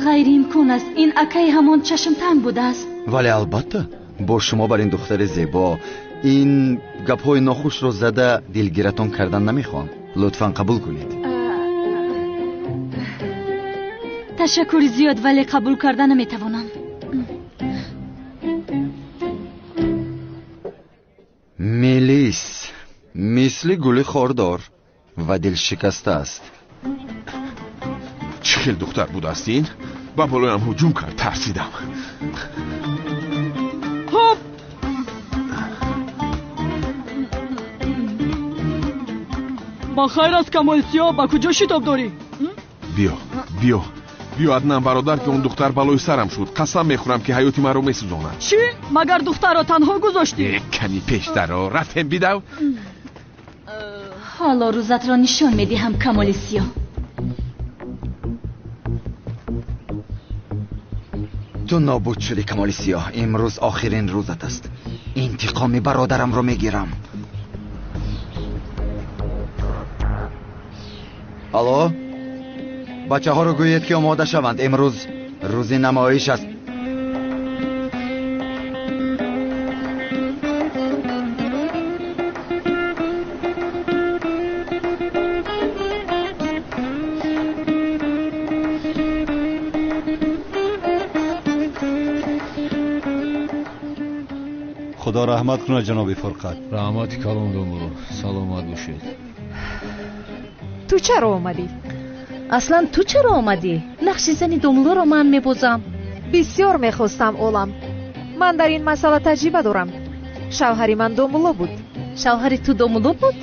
R: غیر امکان است. این اکای همان چشم تنگ بوده است.
S: ولی البته با شما بر این دختر زیبا این گپ‌های ناخوش رو زده دلگیرتون کردن نمیخوام. لطفاً قبول کنید.
R: تشکر زیاد ولی قبول کردن نمیتوانم.
S: میلیس مثل گل خاردار و دل شکسته است.
K: چه خیل دختر بود است این؟ با بالایم هجوم کرد، ترسیدم.
L: هوب با خیر از کمال سیاه با کجا شتاب داری؟
K: بیا عدنان برادر که اون دختر بالای سرم شد. قسم میخورم که حیاتی من رو میسوزاند.
L: چی؟ مگر دختر را تنها گذاشتی؟
K: کمی پیشتر را رفتم بیدو.
R: حالا روزت را نشان میدهم کمال سیاه.
S: تو نابود شدی کمال سیاه. امروز آخرین روزت است. انتقام برادرم رو میگیرم. الو، بچه ها رو گویید که آماده شوند. امروز روز نمایش است.
A: خدا رحمت کنه جناب فرقت.
C: رحمتی کلام دومو. سلامت باشید.
Q: تو چرا اومدی؟
P: اصلا تو چرا آمدی؟ نقش زنی دوملو رو من میبوزم.
Q: بسیار میخواستم اولم. من در این مسئله تجربه دارم. شوهری من دوملو بود.
P: شوهری تو دوملو بود؟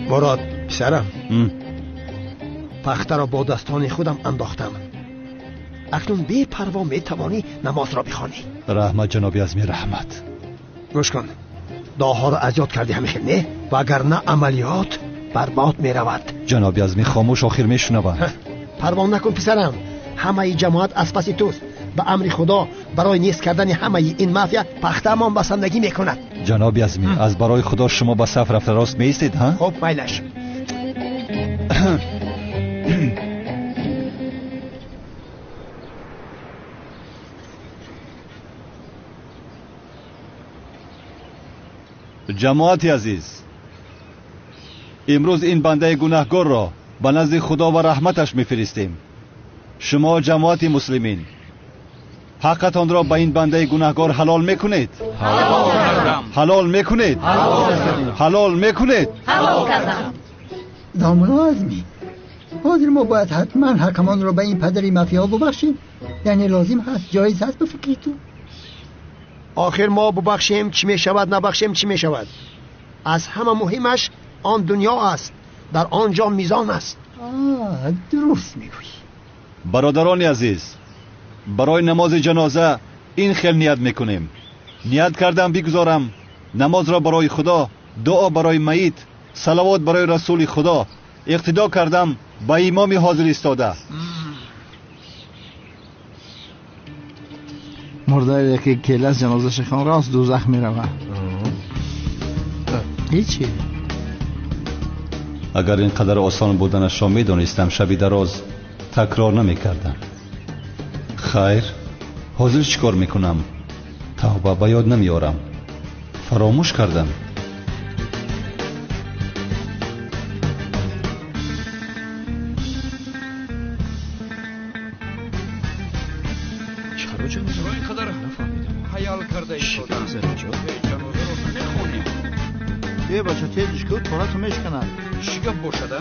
I: مراد پسرم، پخته را با دستان خودم انداختم. اکنون بی پروا می توانی نماز را بخوانی.
A: رحمت جنابی ازمی رحمت.
I: گوش کن، دعاها را از یاد کردی همیشه نه؟ و اگر نه عملیات برباد می رود.
A: جنابی ازمی خاموش آخر می شنوند.
I: پروا نکن پسرم، همه جماعت از پس توست. به امر خدا برای نیست کردن همه این مافیا پخته امان بسندگی می کند.
A: جنابی ازمی از برای خدا شما با صف رفته راست می ایستید ها؟
I: خب میلش.
A: جماعتی عزیز، امروز این بنده گناهگار را به نزد خدا و رحمتش میفرستیم. شما جماعت مسلمین حقتان را به این بنده گناهکار حلال میکنید؟ حلال میکنید؟ حلال میکنید؟
T: داملا آزمی حاضر ما باید حتما حکمان را به این پدری مافیا ببخشیم؟ یعنی لازم هست جایز هست به فکری تو؟
I: آخر ما ببخشیم چی می شود نبخشیم چی می شود؟ از همه مهمش آن دنیا است، در آنجا میزان است.
T: درست میگویی.
A: برادران عزیز، برای نماز جنازه این خیل نیت میکنیم. نیت کردم بگذارم نماز را برای خدا، دعا برای میت، صلوات برای رسول خدا، اقتدا کردم با امام حاضر ایستاده.
B: مرده که کله از جنازه شخان راست دوزخ میروه. هیچی.
A: اگر اینقدر آسان بودنش را میدانستم شبی دراز تکرار نمیکردم. خیر، حاضر چیکار میکنم؟ توبه به یاد نمیارم، فراموش کردم.
U: چرا اینقدر خیال کرده
B: بیا بچه تیزش کن تورتو میشکنن.
U: چی گپ باشده؟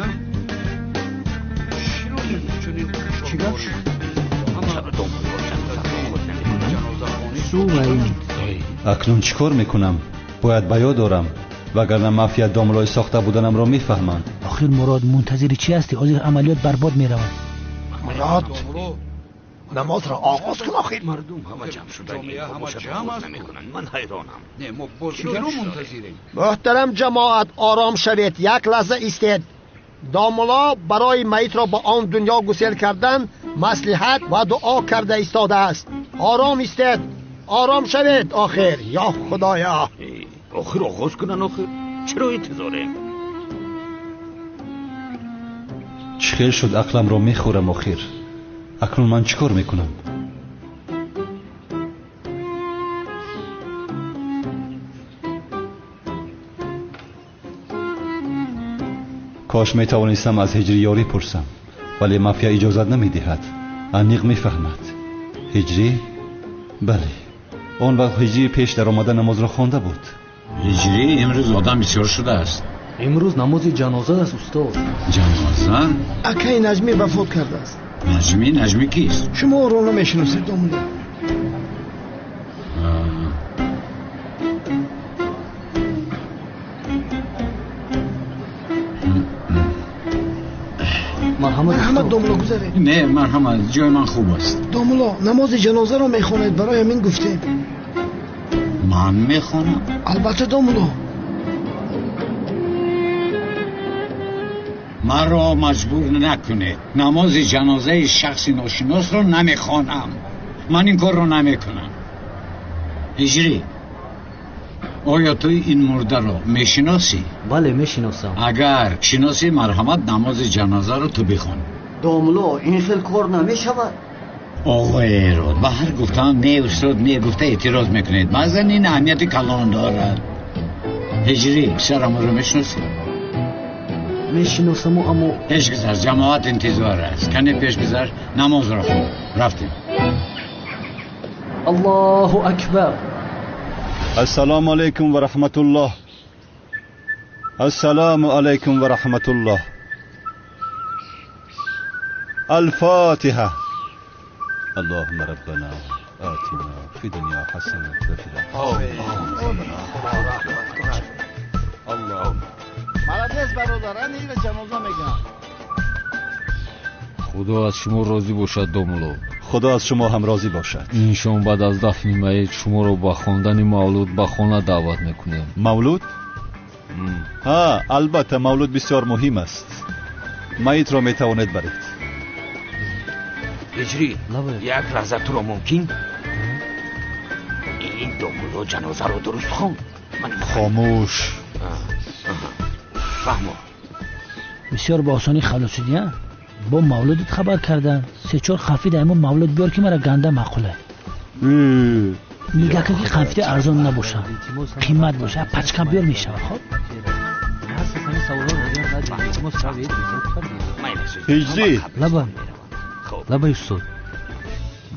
B: چی گپ؟ سو این
A: اکنون چیکار میکنم؟ باید به یاد دارم وگرنه مافیا داملای ساخته بودنم را میفهمند.
O: آخر مراد منتظر چی هستی؟ آخر عملیات برباد میروند.
I: مراد نماز را آغاز کن. آخر
U: مردم همه جمع شدن نمیکنن. من حیرانم. نه ما بازی رو منتظریم.
I: محترم جماعت آرام شوید، یک لحظه ایستید. داملا برای میت را با آن دنیا گسیل کردن مصلحت و دعا کرده ایستاده است. آرام ایستید، آرام شوید. آخر یا خدایا،
U: آخر آغاز کنن. آخر چرا انتظاره؟
A: چه خیل شد عقلم را میخورم. آخر اکنون من چیکار میکنم؟ کاش میتوانستم از هجری یاری پرسم، ولی مافیا اجازت نمیدهد. انیق میفهمد. هجری؟ بله، آن وقت هجری پیش در آمده نماز را خوانده بود.
U: هجری امروز آدم بسیار شده است.
C: امروز نماز جنازه است استاد.
U: جنازه؟
I: اکای نجمی وفات کرده است.
U: نجمی کیست؟
I: شما رو نمیشناسید داملا. مرحمت داملا گذارید.
U: نه مرحمت، جای من خوب است.
I: داملا نماز جنازه رو میخوانید، برای همین گفتیم.
U: من میخوانم؟
I: البته داملا.
U: من را مجبور نکنید. نماز جنازه شخصی ناشناس را نمیخوانم. من این کار را نمیکنم. هجری، آیا تو این مرده را میشناسی؟
C: بله میشناسم.
U: اگر شناسی مرحمت نماز جنازه را تو بخوان.
T: داملا این خیل کار نمیشود.
U: آقای راد به هر گفتم نه استاد نه گفته اعتراض میکنید. مثلا این اهمیت کلان دارد. هجری، سرم را میشناسی؟
C: میشناسم اما
U: پیش گذار، جماعت انتظار است. کنی پیش گذار، نماز را خون. رفتیم.
C: الله اکبر.
A: السلام علیکم و رحمت الله. السلام علیکم و رحمت الله. الفاتحه. اللهم ربنا آتنا فی دنیا حسنه و فی الاخره.
B: اللهم مردیز برادران این جنازه میگن.
C: خدا از شما راضی باشد داملا.
A: خدا از شما هم راضی باشد.
C: اینشان بعد از دفن میت شما را با خواندن مولود به خانه دعوت میکنیم.
A: مولود؟ ها، البته مولود بسیار مهم است. میت را میتواند برید.
U: هجری، یک لحظه تو را ممکن؟ این داملا جنازه را درست خوان.
A: خاموش.
U: فهمو.
O: بسیار با آسانی خلاص شدی. با مولودت خبر کردن 3-4 خفیده اما مولود بیار که مرا گنده معقوله. میگه که خفیده ارزان نباشه، قیمت باشه، پچکم بیار میشه. خب
A: هجری،
C: خب لبای استاد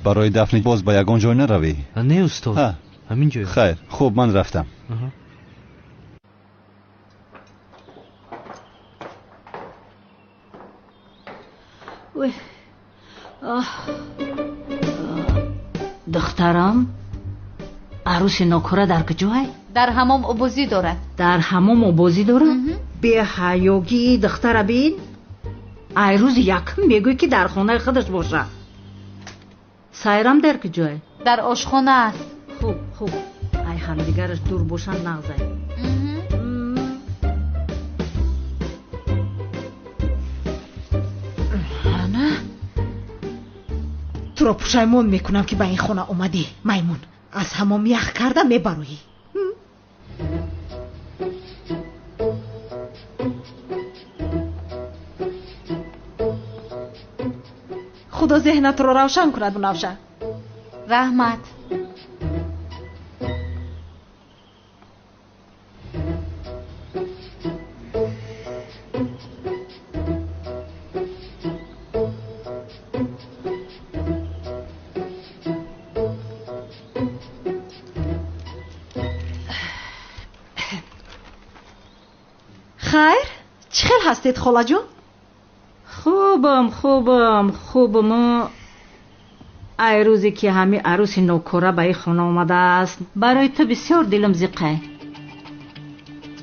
A: برای دفن باز با یگان جای نروی؟
C: نه استاد همین جای.
A: خیر خوب من رفتم.
G: دخترم عروس نوکره در کجای؟
E: در حمام ابوزی دارد.
G: در حمام ابوزی دارد؟ به حیاگی دختر بین ایروز یکم میگوی که در خانه خودش باشه. سایرم در کجای؟
E: در آشخانه است.
G: خوب ای همدیگرش دور باشن نغزای.
F: تو را پشیمون میکنم که به این خانه اومدی میمون. از حمام یخ کرده میبروی. خدا ذهنت رو روشن کند بنفشه.
E: رحمت.
F: خیر چه خیل هستید خاله جون؟
G: خوبم ای روزی که همین عروس نوکره به این خانه آمده است برای تو بسیار دلم زیقه.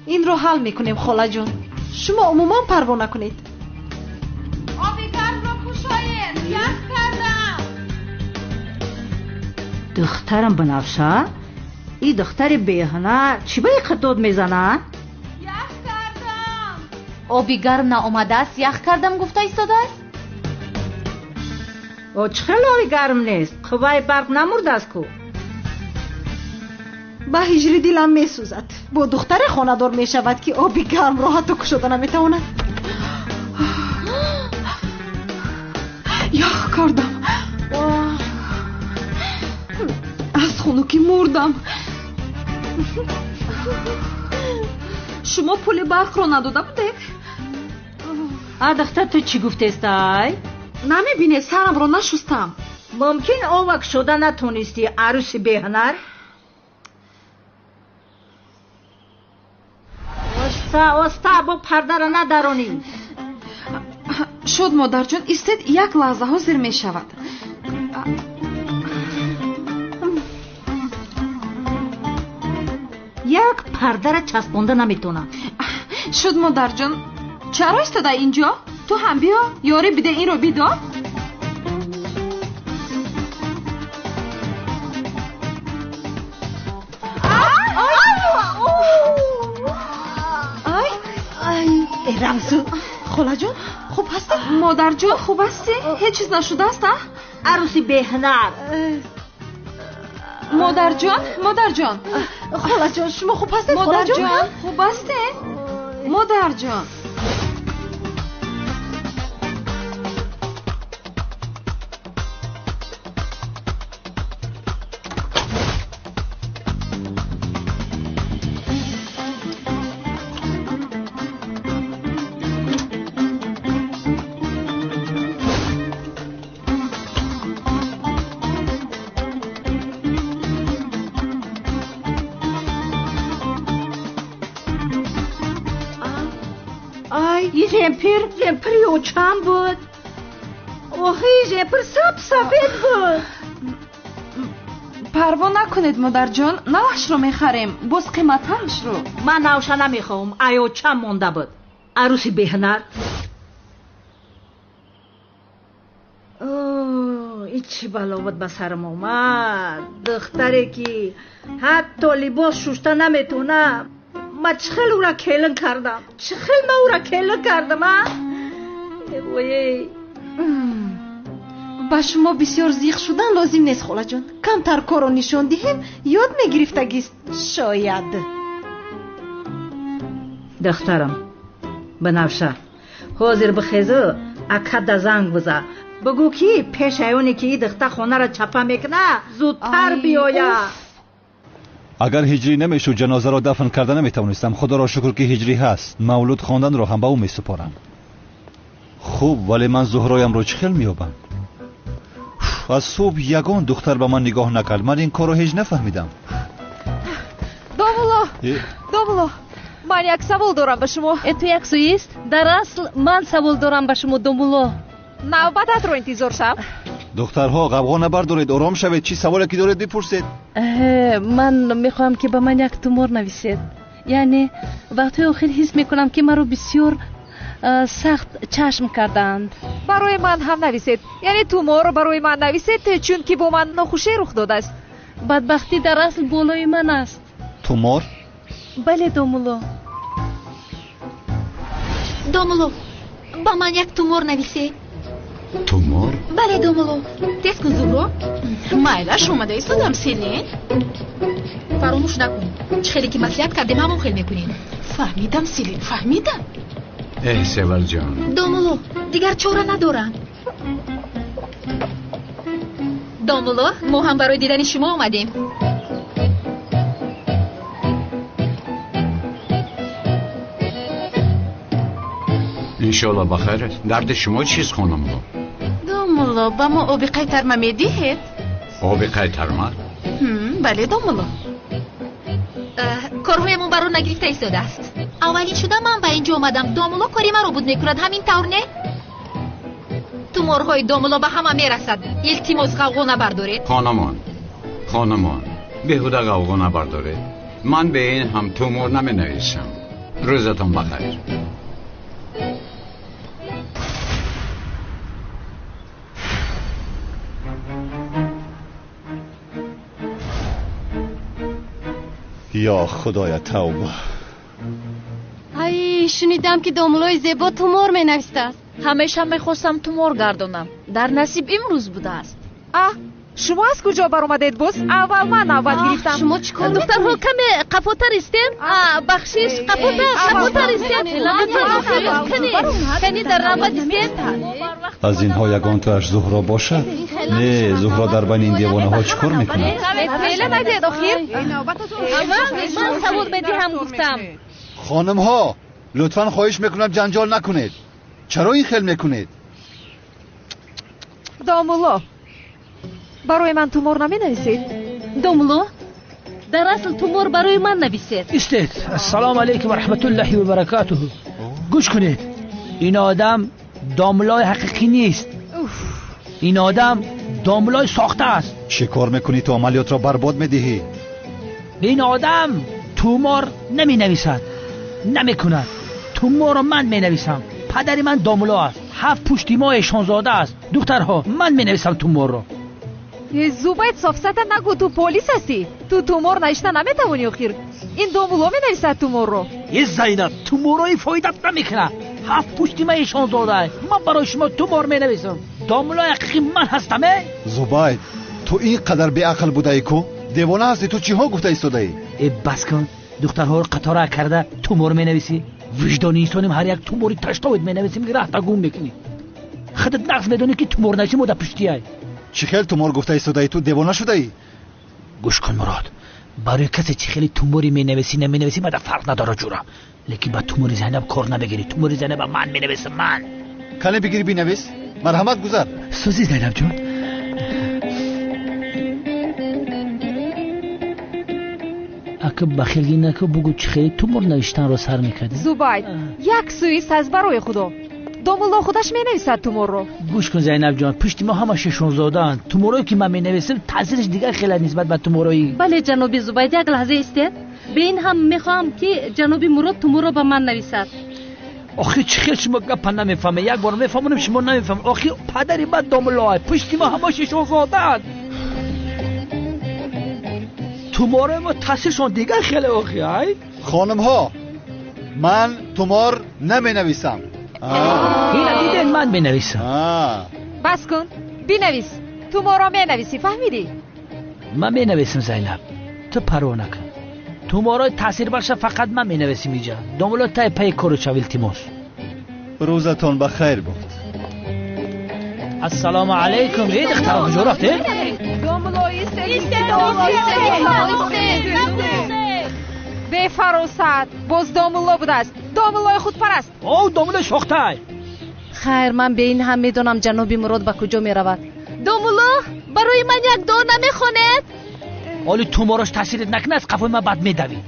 F: این رو حل میکنیم خاله جون. شما عموما پروا نکنید.
E: آبی گرم رو پوشاید یخ کردم.
G: دخترم بنفشه این دختر بیهنه چی به خطوط میزنه؟
E: آبی گرم ناآمده است یخ کردم گفته ایستاده است.
G: او چه آبی گرم نیست؟ خوبای برق نمورده است کو.
F: با هجری دلم میسوزد. با دختر خانه دار میشود که آبی گرم راحت و کشوده نمیتواند. یخ کردم. از خنکی مردم. شما پول برق رو نداده بودید؟
G: دختر تو چی گفته استای؟
H: نمیبینه سرم رو نشستم.
G: ممکن آوک شده نتونستی عروس بهنر؟ وستا با پرده را ندارونی.
H: شد مادر جون استید یک لحظه حاضر می شود.
G: یک پرده را چسبونده نمیتونم.
H: شد مادر جون چرا استاده اینجا؟ تو هم بیا یاری بده این رو بیدا.
F: ای رمزو خاله جون خوب هستی؟
H: مادر جون خوب هستی؟ هیچ چیز نشده است؟
G: عروسی بهنر.
H: مادر جون
F: خاله جون شما خوب هستید؟
H: مادر جون خوب هستی؟ مادر جون
G: جمپری او چند بود؟ اوهی جمپر سفید بود.
H: پروا نکنید مادر جان نوش رو میخریم باز قیمتش رو.
G: من نوش نمیخوام. ایو چند مونده بود؟ عروسی بهنر. این چی بلا بود به سرم اومد. دختری که حتی لباس شوشته نمیتونه. ما چخیل او را کلن کردم. چخیل ما او را کلن کردم.
F: با شما بسیار زیغ شدن لازم نیست خاله جان. کمتر کارو نشون دهیم یاد میگرفتگیست شاید.
G: دخترم بنفشه حاضر بخیزه اکد زنگ بزه بگو که پیش ایونی که دختر خونه را چپه میکنه زودتر بیاید.
A: اگر هجری نمیشد جنازه را دفن کرده نمیتونستم. خدا را شکر که هجری هست. مولود خواندن را هم به او میسپارم. خوب ولی من زهرایم رو چه خیل میابم؟ از صبح یگان دختر به من نگاه نکرد. من این کارو هیچ نفهمیدم.
Q: домуло ман як савол дорам ба шумо.
P: Это як суист? Дар асл ман савол дорам ба шумо домуло.
Q: навбататро интизор шав.
A: دخترها غبغا نبردارید، آرام شوید. چی سوالی که دارید بپرسید.
P: من میخوام که به من یک تومور نویسید. یعنی وقتی آخر حس میکنم که مرا بسیار سخت چشم کردند.
Q: барои ман ҳам нависед. яъне тумор барои ман нависед, чунки бо ман нохушӣ рух додааст.
P: بدبختی در اصل بالای من است.
A: تومور؟
P: بله دومولو.
E: دومولو با من یک تومور نویسه.
U: تومور؟
E: بله دومولو. تست کن زهرا.
D: مایلش اومده ایستادم سیلین.
E: فراموش نکن چه خیلی که مسئولیت کردیم همون خیلی میکنیم.
D: فهمیدم سیلین، فهمیدم.
U: سیول جان.
E: دومولو دیگر چاره ندارم. دومولو ما هم برای دیدن شما اومدیم.
U: انشالله بخیر. درد شما چیست خانم؟
D: دومولو با ما آبی قیترمه میدیهید؟
U: آبی قیترمه؟
D: بله دومولو.
E: کارهایمون برای نگرفته ایستاده است. اولی شده من به اینجا اومدم. دومولو کاری من رو بود میکند، همین طور نه؟ تومورهای دومولو به همه میرسد. التماس غوغا نبردارید.
U: خانمان بیهوده غوغا نبردارید. من به این هم تومور نمی نویسم. روزتون بخیر.
A: یا خدایا توبه.
P: ای شنیدم که دومولوی زیبا تومور می نویسته است.
G: همیشه میخواستم تومور گردانم. در نصیب امروز بوده است.
Q: شما از کجا بر اومدید بس؟ اول من نوبت گرفتم.
P: شما چیکار میکنید؟ دخترها کمی قفوتر استین؟ بخشش قفوتر استین؟ کنی در نوبت استین؟
A: از اینها یگان توش زهرا باشد؟ نه، زهرا در بین این دیوانه ها چیکار میکنه؟
Q: فعلا ندید آخیر.
P: من سوال بدی هم گفتم.
A: خانم ها لطفا خواهش میکنم جنجال نکنید. چرا این خیل میکنید؟
Q: دومولو برای من تومور نمی نویسید؟
P: دومولو در اصل تومور برای من نویسید.
O: استید. السلام علیکم و رحمت الله و برکاته. گوش کنید، این آدم دومولای حقیقی نیست. این آدم دومولای ساخته است.
A: چه کار میکنی تو عملیات را برباد میدهی؟
O: این آدم تومور نمی نویسد، نمی کند. تومور من می نویسم. پدری من دومولو است. 7 پشتیمای شانزاده است. دخترها من می نویسم تومور رو.
Q: زوبایت صافصتا نگو تو پلیس هستی. تو تومور نوشته نمیتوانی آخیر. این دومولو می نویسد تومور رو.
O: یه زینب تومورای فایدت نمیکنه. 7 پشتیمای شانزاده است. من برای شما تومور می نویسم. دومولای حقیقی من هستم.
A: زوبایت تو این قدر بی عقل بوده ای کو؟ دیوانه هستی؟ تو چی ها گفته ایستاده ای؟
O: بس کن. دخترها رو قطاره کرده تومور می نویسی. وجدانی نیستونیم هر یک توموری تشتاوید می نویسیم که راه تا گم میکنی. خودت نقص میدونی که تومور نشی مو در پشتی ای.
A: چی خیلی تومور گفته ایستاده ای؟ تو دیوانه شده ای؟
O: گوش کن مراد، برای کسی چی خیلی توموری می نویسی نمی نویسی مده فرق نداره جورا، لیکن با توموری زینب کار نبگیری. توموری زینب من می نویسم. من
A: کنه بگیری بنویس. مرحمت گذار.
O: سوزی زینب جون. اگه بخیلی نکو بگو چی خیلی تومور نوشتن رو سر میکردی.
Q: زوبایت یک سوئیس از برای خدا. دومولو خودش می نویسد تومور رو.
O: گوش کن زینب جان، پشتی ما همه ششونزاده اند. تومورایی که من می نویسم تاثیرش دیگر خیلی نسبت به تومورایی.
P: بله جناب زوبایت یک لحظه استید. به این هم میخوام که جناب مراد تومور رو به من نویسد.
O: آخه چی خیلی شما گپ نمیفهمه. یک بار میفهمونم شما نمیفهم. آخه پدری بعد دومولو پشتی ما همه ششونزاده اند. تومور ما تاثیرشون دیگر خیلی آخه.
A: خانم ها من تومور نمی نویسم.
O: این دیدن من بنویسم.
Q: بس کن بنویس. تومور رو می نویسی، فهمیدی؟
O: من می نویسم زینب، تو پروا نکن. تومورای تاثیر باشه فقط من می نویسم اینجا. دومولو تای پای کارو چاویل تیموس.
A: روزتون بخیر بود.
O: السلام علیکم. این دختر کجا رفته؟
Q: دومولو به فراست باز دومولو بوده است. دومولوی خود پرست.
O: دومولو شاخته.
P: خیر من به این هم میدونم جناب مراد به کجا می رود.
Q: دومولو برای من یک دو نمیخوند؟
O: حالی توماراش تاثیرت نکنه از قفای من بد میدوی.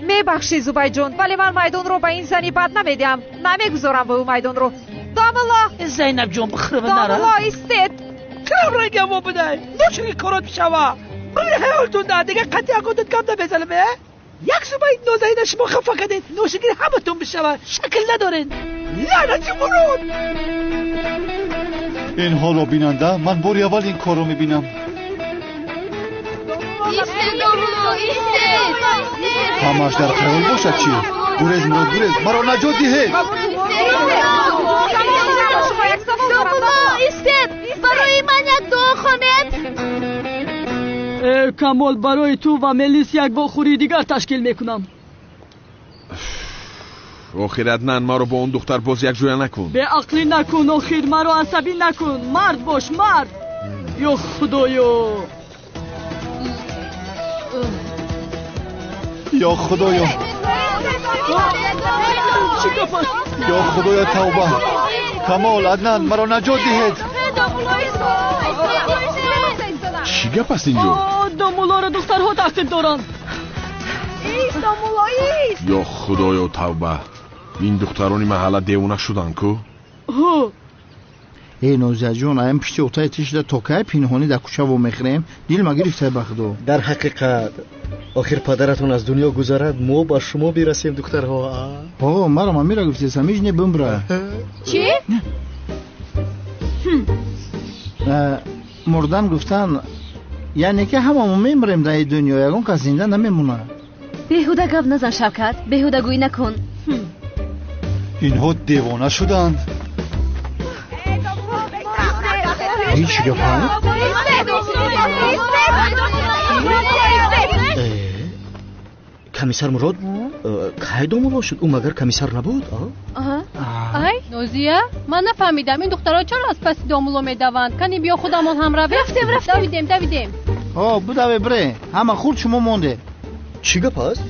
Q: میبخشی زوبای جون، ولی من میدان رو به این زنی بد نمیدم. نمیگذارم به اون میدان رو. دومولو
O: زینب جون بخرب نره.
Q: دومولو ایستید.
O: کلام رنگم و بده نوشگی کارات بشوه. برای حیالتون ده دیگه قطعی اکودت کم نمیزلمه. یک زوبای نوزایده شما خفا کدید. نوشگی همتون بشوه. شکل ندارین. لعنتی مرود.
A: این حالو بیننده من باری اول این کار رو میبینم. همش در خیال باشد چی؟ گریز مراد گریز مرا نجات دهید.
Q: دومولو ایستید. برای من یک دعا خواند.
L: کمال برای تو و ملیس یک بخوری دیگر تشکیل میکنم.
K: آخر عدنان ما رو با اون دختر باز یک جویا نکن.
L: به عقلی نکن آخر مرا عصبی نکن. مرد باش مرد. یا خدایا
A: یا خدایا یا خدایا توبه. کمال عدنان مرا نجات دهید.
K: چی گپ است اینجا؟
L: دومولا رو دخترها تعقیب دارن.
Q: ایست دومولو ایست.
K: یا خدایا توبه. این دخترانی محله دیوونه شدن کو؟
B: ای نوزه جون ایم پشت اتای تشده توکای پینهانی در کوچه و مخریم دیل ما گرفته بخدو.
J: در حقیقت آخر پدرتون از دنیا گذارد ما با شما بیرسیم دخترها.
B: آه مرا ما میرا گفتی سمیج نه بمبرا.
Q: چی؟
B: مردن گفتن یعنی که هممون میمریم در دنیا یکون کس زنده نمیمونه.
E: بیهوده گپ نزن شوکت. بیهوده گوی نکن.
A: اینها دیوانه شدند.
B: هیچ گپ ها؟
J: کمیسر مراد که دومولا شد؟ او مگر کمیسر نبود؟
Q: ای نوزیه من نفهمیدم این دخترها چرا از پس دومولو میدوند. کنی بیا خودمون هم رویم. رفتیم دویدیم.
B: بوده بره همه خورد شما مونده.
J: چی گپ است؟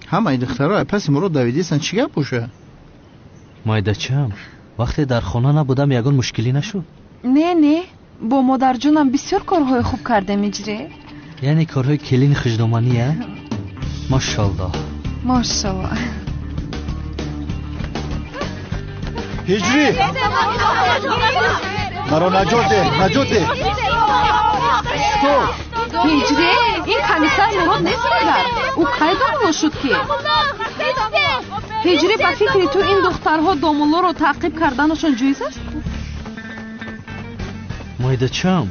B: همه این دخترها پس مراد دویدیستن چی گپ باشه؟
C: مایده چم وقتی در خانه نبودم یگان مشکلی نشد.
H: نه با مادر جونم بسیار کارهای خوب کرده میجره.
C: یعنی کارهای کلین خجدامانیه؟ ماشاءالله
H: ماشاءالله.
A: هجری مرا نجات ده.
H: هجری این کمیسر مراد نیست مگر؟ او کی دومولو شد که؟ هجری با فکری تو این دخترها دومولو رو تعقیب کردنشون جایز است؟
C: مایده چم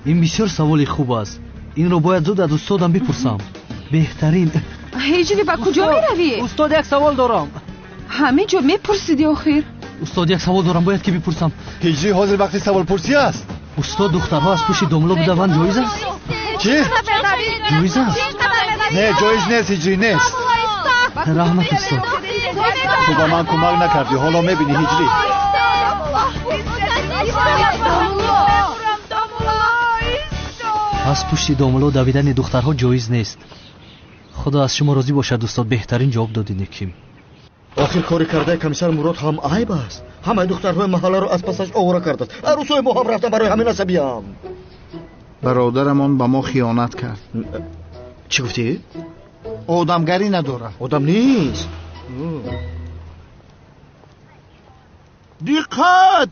C: این بسیار سوالی خوب است. این رو باید زود از استادم بپرسم. بهترین.
H: هجری با کجا میروی؟
O: استاد یک سوال دارم.
H: همه جا میپرسیدی آخر؟
C: استاد یک سوال دارم باید که بپرسم.
A: هجری حاضر وقتی سوال پرسی است.
C: استاد دخترها از پشت دومولو بدوند جایز است؟
A: چی؟
C: جایز است؟
A: نه جایز نیست هجری نیست.
C: رحمت استاد.
A: تو با من کمک نکردی حالا میبینی هجری.
C: از پشت دومولو دویدن دخترها جایز نیست. خدا از شما راضی باشد استاد. بهترین جواب دادین یکیم.
J: آخر کاری کرده کمیسر مراد هم عیب است. همه دخترهای محله رو از پسش آواره کرده است. عروسای ما هم رفته برای همین عصبی‌ام.
B: برادرمان با ما خیانت کرد.
J: چی گفتی؟
B: آدمگری نداره.
J: آدم نیست.
A: دقت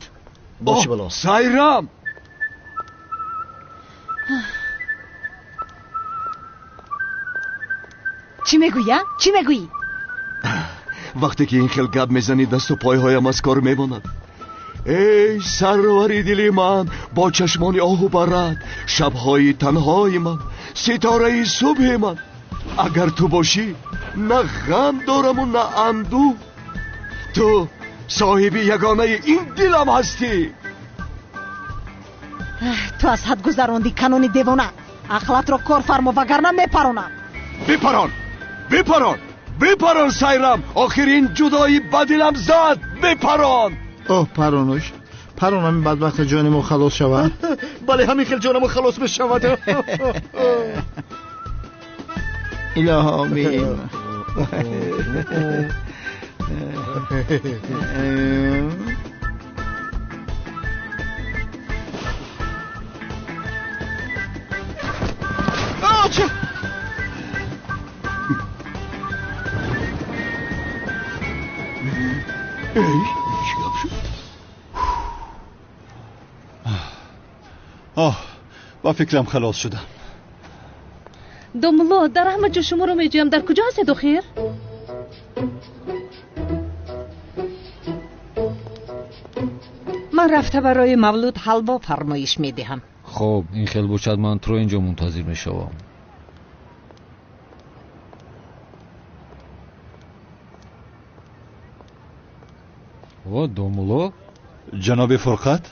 J: باش بلا.
A: سایرام
F: چی میگویی؟
V: وقتی که این خیل گپ میزنی دست و پایهایم از کار میماند. ای سروری دلی من با چشمان آهو برد، شبهای تنهای من، ستاره صبح من. اگر تو باشی نه غم دارم و نه اندوه. تو صاحب یگانه این دلم هستی.
F: تو از حد گذراندی کانون دیوانه. عقلت رو کار فرما وگرنه میپرونم.
V: بپران سایرام. آخر این جدایی بدلم زد. بپران.
B: پرونش پرونم بدبخت جانمو خلاص شود.
J: بله همین خیل جانمو خلاص بشود.
B: اله آمین.
A: با فکرم خلاص شدم.
P: دوملو در احمد جو شما رو میجویم، در کجا هستید خیر؟
G: من رفته برای مولود حلوا فرمایش میدهم.
C: خب این خیلی باشد من تو اینجا منتظر میشوم. و دوملو
A: جناب فرقت،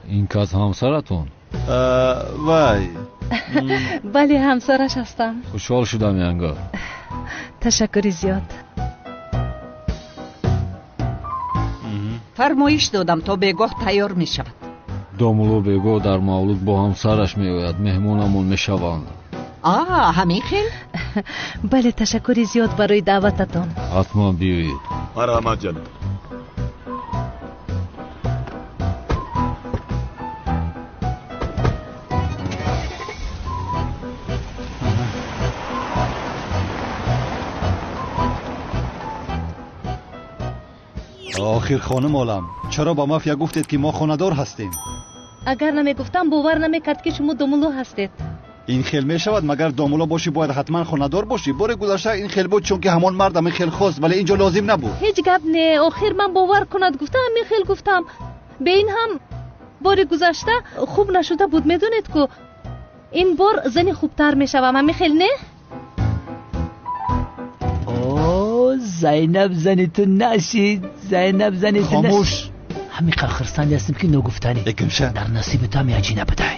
C: این کس همسرتون؟
A: وای
P: بله همسرش هستم.
C: خوشحال شدم ینگا.
P: تشکری زیاد.
G: فرمایش دادم تا بگاه تیار می شود.
C: دوملو بگو در مولود با همسرش می آید، مهمونمون می شوند.
G: همین خیل؟
P: بله تشکری زیاد برای دعوتتان.
C: حتما بیایید.
V: مرحمت جناب.
A: آخر خانم عالم، چرا با مافیا گفتید که ما خانه‌دار هستیم؟
P: اگر نمیگفتم باور نمیکرد که شما دوملو هستید.
A: این خیل می شود مگر دوملو باشی باید حتما خانه‌دار باشی؟ بار گذشته این خیل بود چون که همون مردم این خیل خواست، ولی اینجا لازم نبود.
P: هیچ گپ نه، آخر من باور کند گفتم این خیل گفتم. به این هم بار گذشته خوب نشده بود، میدونید که این بار زنی خوبتر میشوم. همین خیل نه؟
O: زینب زنیتون نشید، زینب زنیتون
A: خاموش.
O: همین خرسندی هستیم که نگفتنی
A: یکمشه
O: در نصیب تو هم یجی نبدای.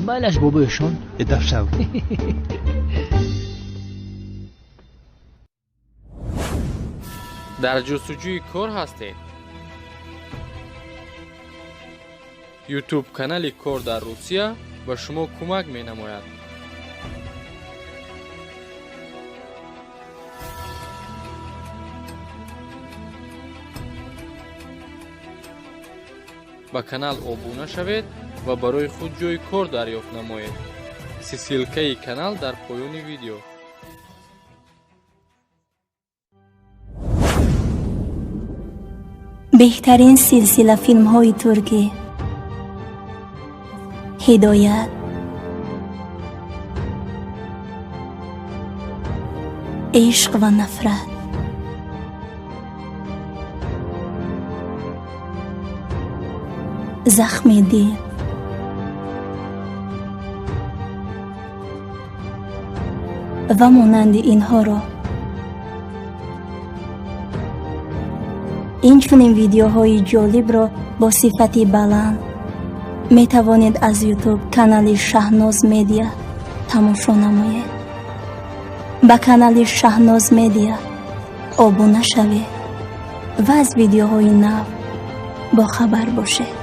O: بلش بابایشون
A: ادف شو.
M: در جستجوی کار هستید؟ یوتیوب کانال کار در روسیه به شما کمک می نماید. به کانال ابونه شوید و برای خود جای کار دریافت نمایید. سیلکه کانال در پایان ویدیو.
N: بهترین سلسله فیلم های ترکی، هدایت، عشق و نفرت، زخم دل، و مانند اینها را این چنین ویدیوهای جالب را با صفتی بلند می توانید از یوتیوب کانال شهناز میدیا تماشا نمایید. با کانال شهناز میدیا ابونه شوید و از ویدیوهای نو با خبر باشید.